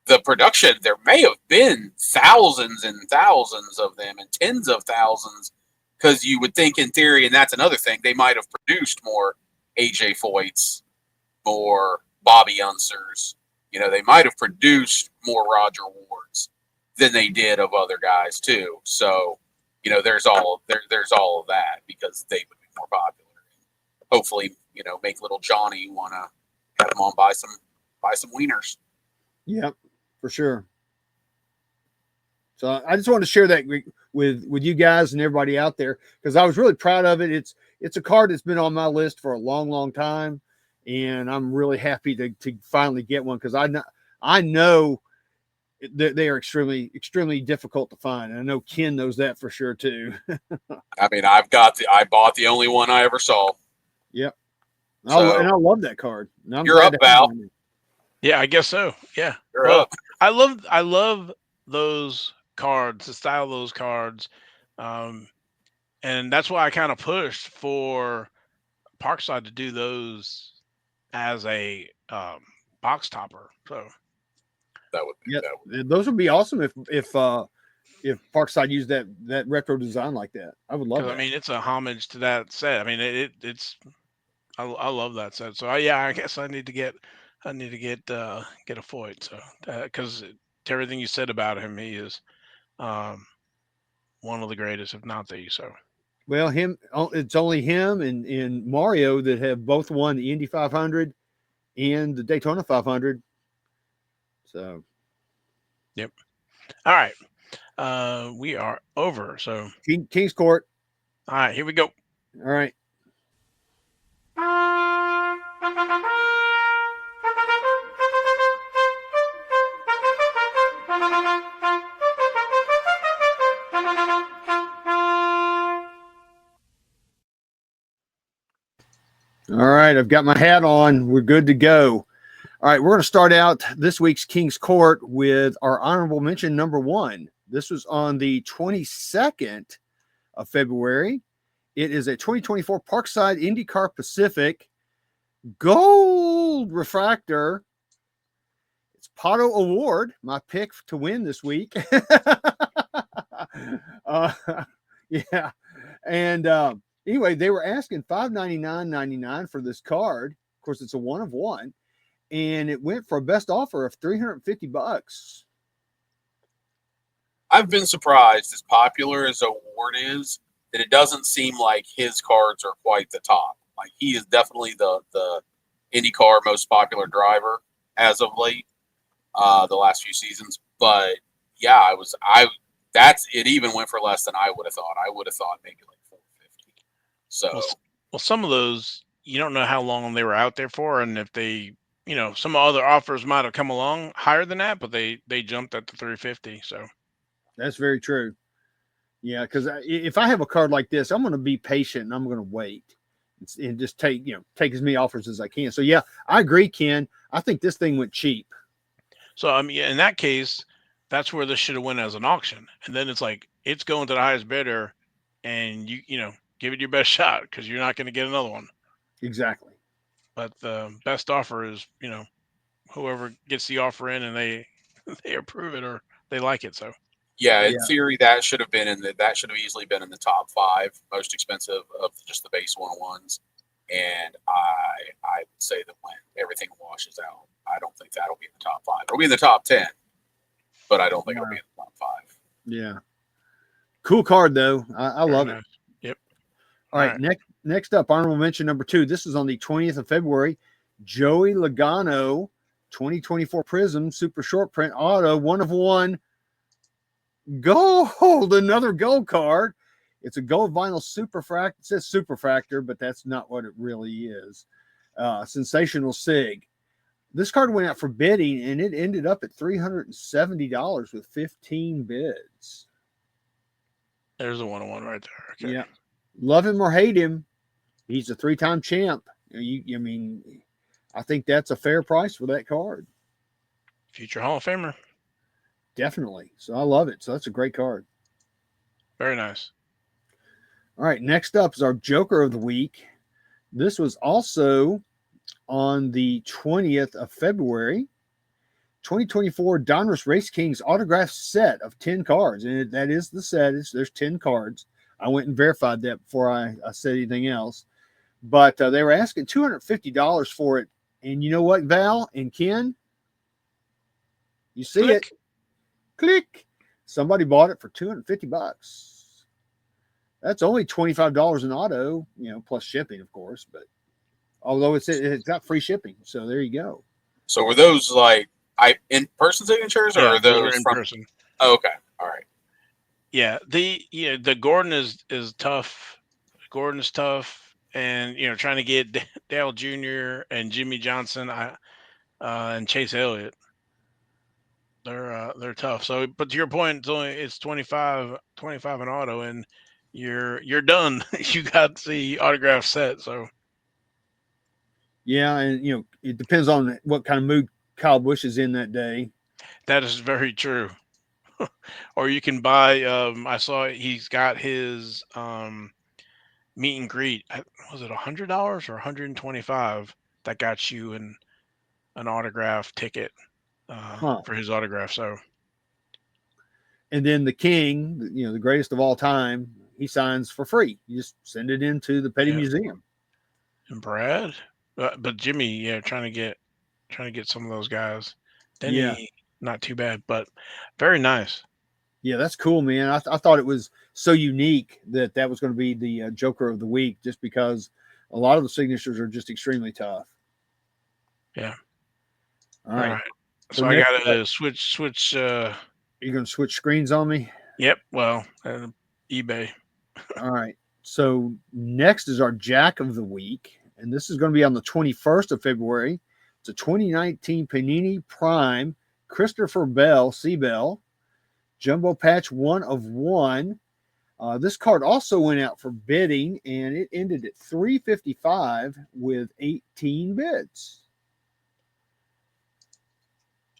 The production, there may have been thousands and thousands of them and tens of thousands, because you would think in theory, and that's another thing, they might have produced more AJ Foyts, more Bobby Unsers. They might have produced more Roger Wards than they did of other guys too. So, there's all of that, because they would be more popular. Hopefully, make little Johnny want to have him on buy some wieners. Yep, for sure. So I just wanted to share that with you guys and everybody out there, because I was really proud of it. It's a card that's been on my list for a long time, and I'm really happy to finally get one, because I know that they are extremely difficult to find, and I know Ken knows that for sure too. I mean, I bought the only one I ever saw. Yep. So, and I love that card. And I'm you're glad up, to have Val. one. Yeah, I guess so. Yeah. You're Well, up. I love those cards, the style of those cards. And that's why I kind of pushed for Parkside to do those as a box topper. So That would be. Yeah, That would, those would be awesome if Parkside used that retro design like that. I would love because that. I mean it's a homage to that set. I mean it's I love that set. So yeah, I guess I need to get a Foyt. So because to everything you said about him, he is um, one of the greatest, if not the. So Well, it's only him and Mario that have both won the Indy 500 and the Daytona 500. So, yep. All right. We are over. So King's Court. all right, here we go. All right. All right, I've got my hat on. We're good to go. All right, we're going to start out this week's King's Court with our honorable mention number 1. This was on the 22nd of February. It is a 2024 Parkside IndyCar Pacific Gold Refractor. It's Pato Award, my pick to win this week. Yeah. And anyway, they were asking $599.99 for this card. Of course, it's a 1 of 1. And it went for a best offer of $350. I've been surprised, as popular as award is, that it doesn't seem like his cards are quite the top. Like, he is definitely the IndyCar most popular driver as of late, the last few seasons. But yeah, it even went for less than I would have thought. I would have thought maybe like 450. So well, some of those you don't know how long they were out there for, and if they, some other offers might have come along higher than that, but they jumped at the 350. So that's very true. Yeah, because if I have a card like this, I'm going to be patient and I'm going to wait and just take as many offers as I can. So yeah, I agree, Ken. I think this thing went cheap. So I mean, in that case, that's where this should have went as an auction, and then it's like it's going to the highest bidder, and you give it your best shot because you're not going to get another one. Exactly. But the best offer is whoever gets the offer in and they approve it or they like it. So yeah, in theory, that should have easily been in the top 5 most expensive of just the base 101s. And I would say that when everything washes out, I don't think that'll be in the top 5. It'll be in the top 10, but I don't think it'll be in the top 5. Yeah. Cool card though. I love it. Yep. All right. Next up, honorable mention number 2. This is on the 20th of February. Joey Logano, 2024 Prism Super Short Print Auto, 1 of 1. Gold, another gold card. It's a gold vinyl superfractor. It says superfractor, but that's not what it really is. Sensational Sig. This card went out for bidding, and it ended up at $370 with 15 bids. There's a 101 right there. Okay. Yeah. Love him or hate him, he's a 3-time champ. I mean, I think that's a fair price for that card. Future Hall of Famer. Definitely. So I love it. So that's a great card. Very nice. All right. Next up is our Joker of the Week. This was also on the 20th of February. 2024 Donruss Race Kings autograph set of 10 cards. And that is the set. There's 10 cards. I went and verified that before I said anything else. But they were asking $250 for it. And you know what, Val and Ken? You see Click. it. Click. Somebody bought it for $250. That's only $25 in auto, plus shipping, of course. But although it's got free shipping, so there you go. So were those like in-person signatures, or are those in from person? Oh, okay, all right. Yeah, the Gordon is tough. Gordon's tough, and trying to get Dale Jr. and Jimmy Johnson, and Chase Elliott, they're tough. So, but to your point, it's 25 an auto, and you're done. You got the autograph set. So Yeah, and it depends on what kind of mood Kyle Busch is in that day. that is very true. Or you can buy. I saw he's got his meet and greet. Was it $100 or 125 that got you an autograph ticket Huh. for his autograph? So And then the king, the greatest of all time, he signs for free. You just send it into the Petty yeah, Museum. and Brad, but Jimmy, trying to get some of those guys. Yeah. Denny, not too bad, but very nice. Yeah, that's cool, man. I thought it was so unique that was going to be the Joker of the week, just because a lot of the signatures are just extremely tough. Yeah. All right. So I got to switch. You're going to switch screens on me? Yep. Well, eBay. All right. So next is our Jack of the week, and this is going to be on the 21st of February. It's a 2019 Panini Prime Christopher Bell, C-Bell, Jumbo Patch 1 of 1. This card also went out for bidding, and it ended at $355 with 18 bids.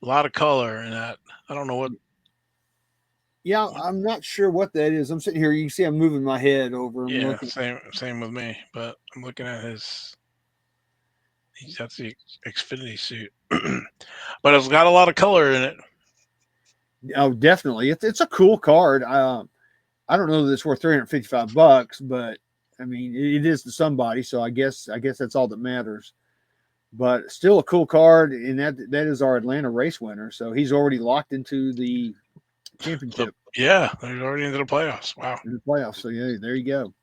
A lot of color in that. I don't know what. Yeah, I'm not sure what that is. I'm sitting here. You can see I'm moving my head over. Yeah, same with me. But I'm looking at that's the Xfinity suit, but it's got a lot of color in it. Oh, definitely. It's a cool card. I don't know that it's worth $355, but I mean it is to somebody. So I guess that's all that matters. But still a cool card, and that is our Atlanta race winner. So he's already locked into the championship. Yeah, they're already into the playoffs. Wow. In the playoffs. So yeah, there you go.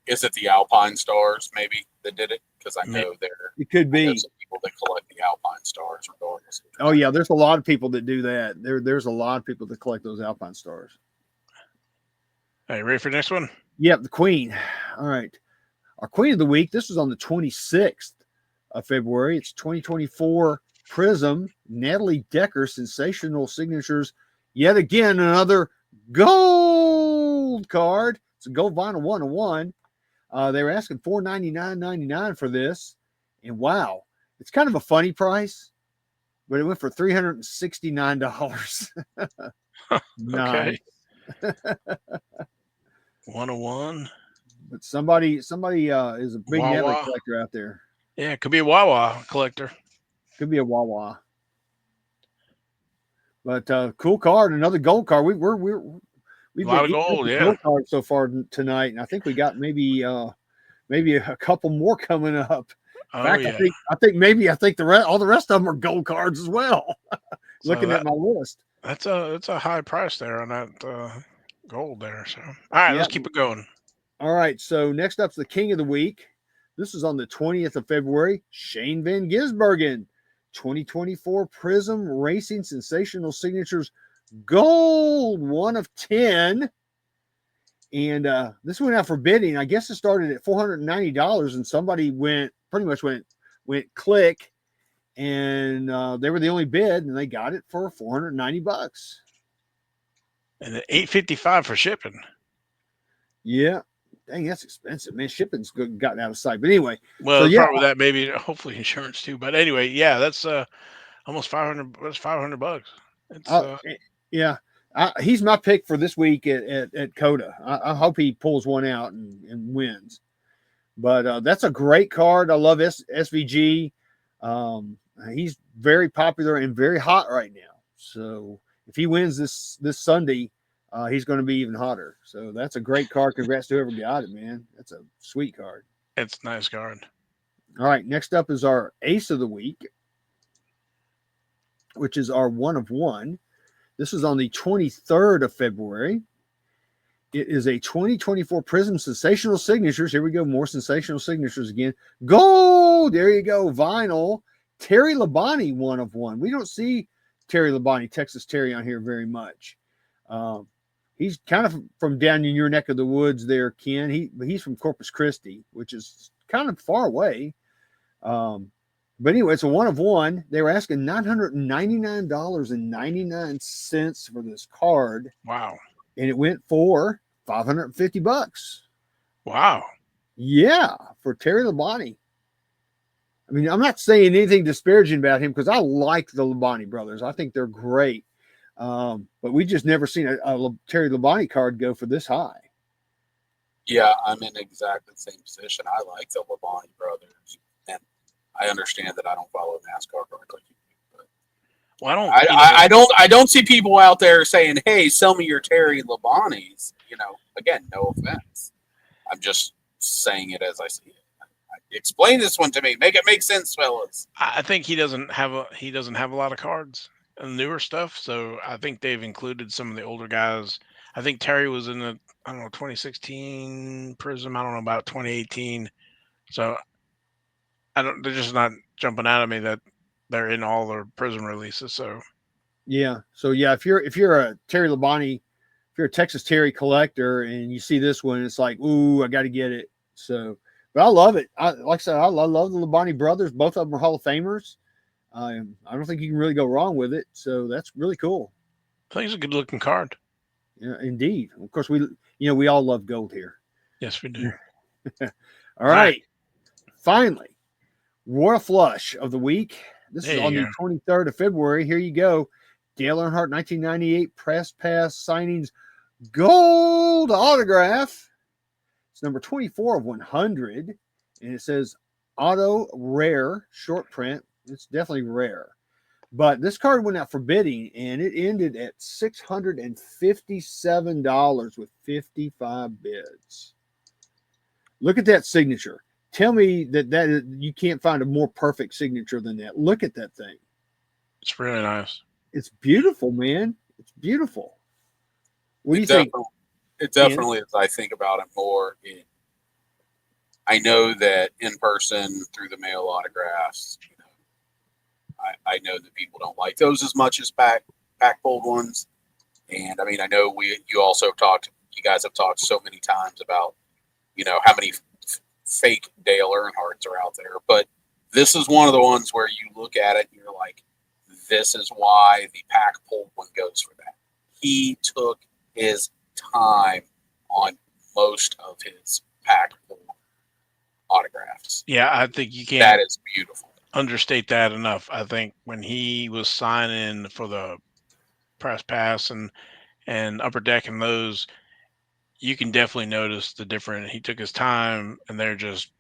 Is it the Alpine Stars maybe that did it? Because I know it could be some people that collect the Alpine Stars regardless. Oh yeah, there's a lot of people that do that. There's a lot of people that collect those Alpine Stars. Hey, ready for the next one? Yep, the Queen. All right. Our Queen of the Week, this is on the 26th of February. It's 2024 Prism Natalie Decker Sensational Signatures. Yet again, another gold card. It's a gold vinyl 101. They were asking $499.99 for this. And wow, it's kind of a funny price, but it went for $369. Nice. 101. But somebody is a big Natalie collector out there. Yeah, it could be a Wawa collector. Could be a Wawa. But cool card, another gold card. We've a lot of gold, gold cards so far tonight, and I think we got maybe a couple more coming up. In fact, I think all the rest of them are gold cards as well. Looking at my list, that's a high price there on that gold there. So all right, let's keep it going. All right, so next up's the King of the Week. This is on the 20th of February. Shane Van Gisbergen, 2024 Prism Racing Sensational Signatures Gold 1 of 10. And this went out for bidding. I guess it started at $490, and somebody went click, and they were the only bid, and they got it for $490. And then $855 for shipping. Yeah. Dang, that's expensive, man. Shipping's gotten out of sight. But anyway. Well, so, probably that, maybe hopefully insurance too. But anyway, yeah, that's almost $500. That's $500. Yeah. He's my pick for this week at Coda. I hope he pulls one out and wins. But that's a great card. I love SVG. He's very popular and very hot right now. So if he wins this Sunday, he's going to be even hotter. So that's a great card. Congrats to whoever got it, man. That's a sweet card. It's a nice card. All right. Next up is our Ace of the Week, which is our 1 of 1. This is on the 23rd of February. It is a 2024 Prism Sensational Signatures. Here we go. More sensational signatures again. Gold. There you go. Vinyl. Terry Labonte, 1 of 1. We don't see Terry Labonte, Texas Terry, on here very much. He's kind of from down in your neck of the woods there, Ken. He's from Corpus Christi, which is kind of far away. But anyway, it's a 1 of 1. They were asking $999.99 for this card. Wow. And it went for $550. Wow. Yeah, for Terry Labonte. I mean, I'm not saying anything disparaging about him because I like the Labonte brothers. I think they're great. But we just never seen a Terry Labonte card go for this high. Yeah, I'm in exactly the same position. I like the Labonte brothers, and I understand that I don't follow NASCAR like you do. Well, I don't see people out there saying, "Hey, sell me your Terry Labontes." Again, no offense. I'm just saying it as I see it. Explain this one to me. Make it make sense, fellas. I think he doesn't have a lot of cards and newer stuff. So I think they've included some of the older guys. I think Terry was in the 2016 Prism. I don't know about 2018. So they're just not jumping out at me that they're in all their Prism releases. So yeah. So yeah, if you're a Terry Labonte, if you're a Texas Terry collector and you see this one, it's like, ooh, I got to get it. So, but I love it. Like I said, I love the Labonte brothers. Both of them are Hall of Famers. I don't think you can really go wrong with it. So that's really cool. I think it's a good looking card. Yeah, indeed. Of course, we all love gold here. Yes, we do. All right. Finally, Royal Flush of the week. This is on the 23rd of February. Here you go. Dale Earnhardt 1998 Press Pass Signings Gold Autograph. It's number 24 of 100. And it says Auto Rare Short Print. It's definitely rare. But this card went out for bidding, and it ended at $657 with 55 bids. Look at that signature. Tell me that you can't find a more perfect signature than that. Look at that thing. It's really nice. It's beautiful, man. It's beautiful. What do you think? It definitely is. I think about it more. I know that in person, through the mail autographs, I know that people don't like those as much as pack pulled ones. And I mean, I know you guys have talked so many times about, how many fake Dale Earnhardts are out there. But this is one of the ones where you look at it and you're like, this is why the pack pulled one goes for that. He took his time on most of his pack pulled autographs. Yeah, I think you can't. That is beautiful. Understate that enough. I think when he was signing for the press pass and upper deck and those, you can definitely notice the difference. He took his time, and they're just,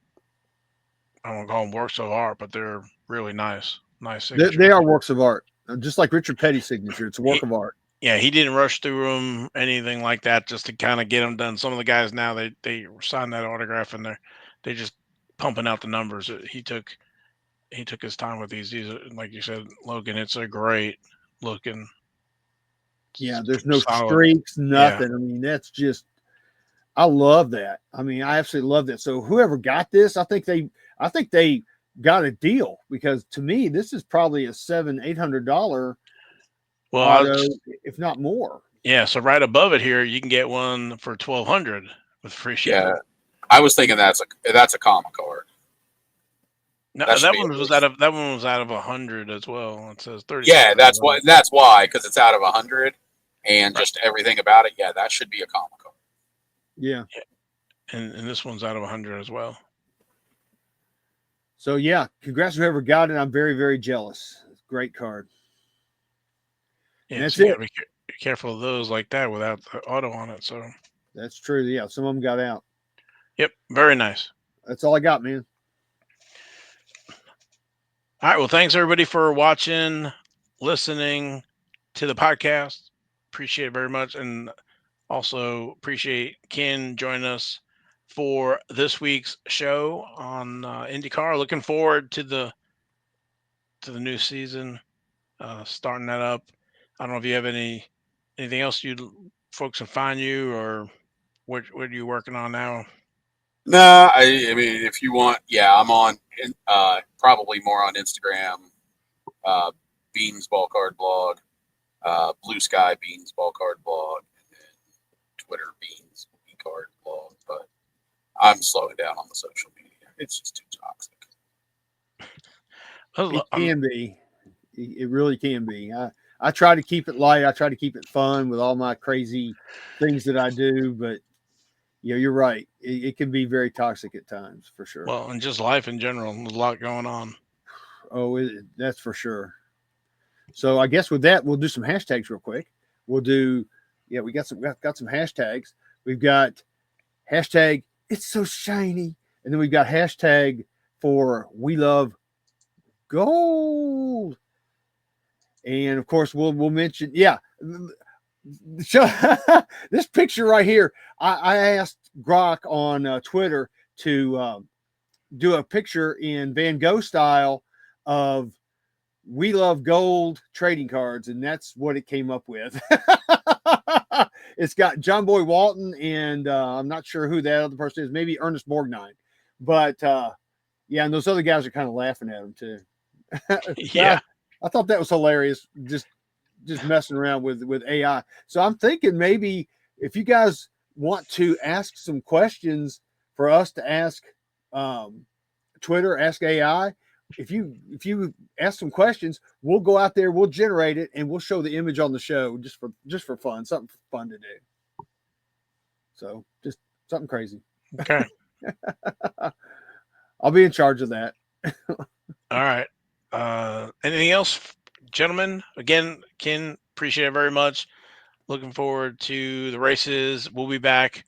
I don't call them works of art, but they're really nice signatures. They are works of art, just like Richard Petty's signature. It's a work of art. Yeah, he didn't rush through them, anything like that, just to kind of get them done. Some of the guys now, they sign that autograph, and they just pumping out the numbers. He took his time with these. These are, like you said, Logan, it's a great looking. Yeah, there's no solid streaks, nothing. Yeah. I mean, that's just, I love that. I mean, I absolutely love that. So whoever got this, I think they got a deal, because to me, this is probably a $700-800 auto, if not more. Yeah, so right above it here, you can get one for $1,200 with free shipping. Yeah, I was thinking that's a common card. No, that one was out of 100 as well. It says 30. Yeah, that's why, because it's out of 100, and just everything about it. Yeah, that should be a common card. Yeah. And this one's out of 100 as well. So yeah, congrats to whoever got it. I'm very, very jealous. Great card. Yeah, that's so you it. gotta be careful of those like that without the auto on it. So that's true. Yeah, some of them got out. Yep, very nice. That's all I got, man. All right. Well, thanks everybody for watching, listening to the podcast. Appreciate it very much. And also appreciate Ken joining us for this week's show on IndyCar. Looking forward to the new season, starting that up. I don't know if you have anything else folks can find you, or what are you working on now? No, I mean, if you want, I'm on probably more on Instagram, BeansBallCardBlog, Blue Sky BeansBallCardBlog, and then Twitter, BeansBallCardBlog, but I'm slowing down on the social media. It's just too toxic. It can be. It really can be. I try to keep it light. I try to keep it fun with all my crazy things that I do, but you're right. It can be very toxic at times, for sure. Well, and just life in general, there's a lot going on. Oh, that's for sure. So I guess with that, we'll do some hashtags real quick. We'll do, we got some hashtags. We've got hashtag it's so shiny, and then we've got hashtag for we love gold. And of course, we'll mention, this picture right here. I asked Grok on Twitter to do a picture in Van Gogh style of we love gold trading cards, and that's what it came up with. It's got John Boy Walton, and I'm not sure who that other person is. Maybe Ernest Borgnine, but and those other guys are kind of laughing at him too. Yeah. I thought that was hilarious. Just messing around with AI. So I'm thinking maybe if you guys want to ask some questions for us to ask Twitter, ask AI. If you ask some questions, we'll go out there, we'll generate it, and we'll show the image on the show just for fun, something fun to do. So just something crazy. Okay. I'll be in charge of that. All right. Anything else, gentlemen? Again, Ken, appreciate it very much. Looking forward to the races. We'll be back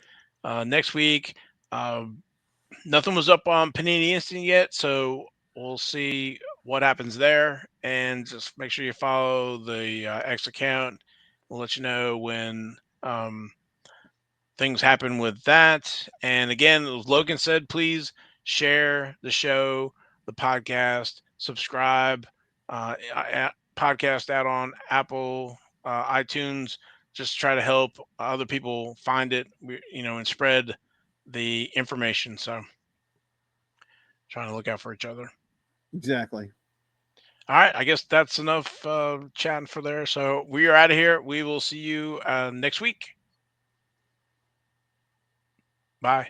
next week. Nothing was up on Panini Instant yet, so we'll see what happens there. And just make sure you follow the X account. We'll let you know when things happen with that. And again, as Logan said, please share the show, the podcast, subscribe, podcast out on Apple, iTunes. Just try to help other people find it, and spread the information. So trying to look out for each other. Exactly. All right. I guess that's enough chatting for there. So we are out of here. We will see you next week. Bye.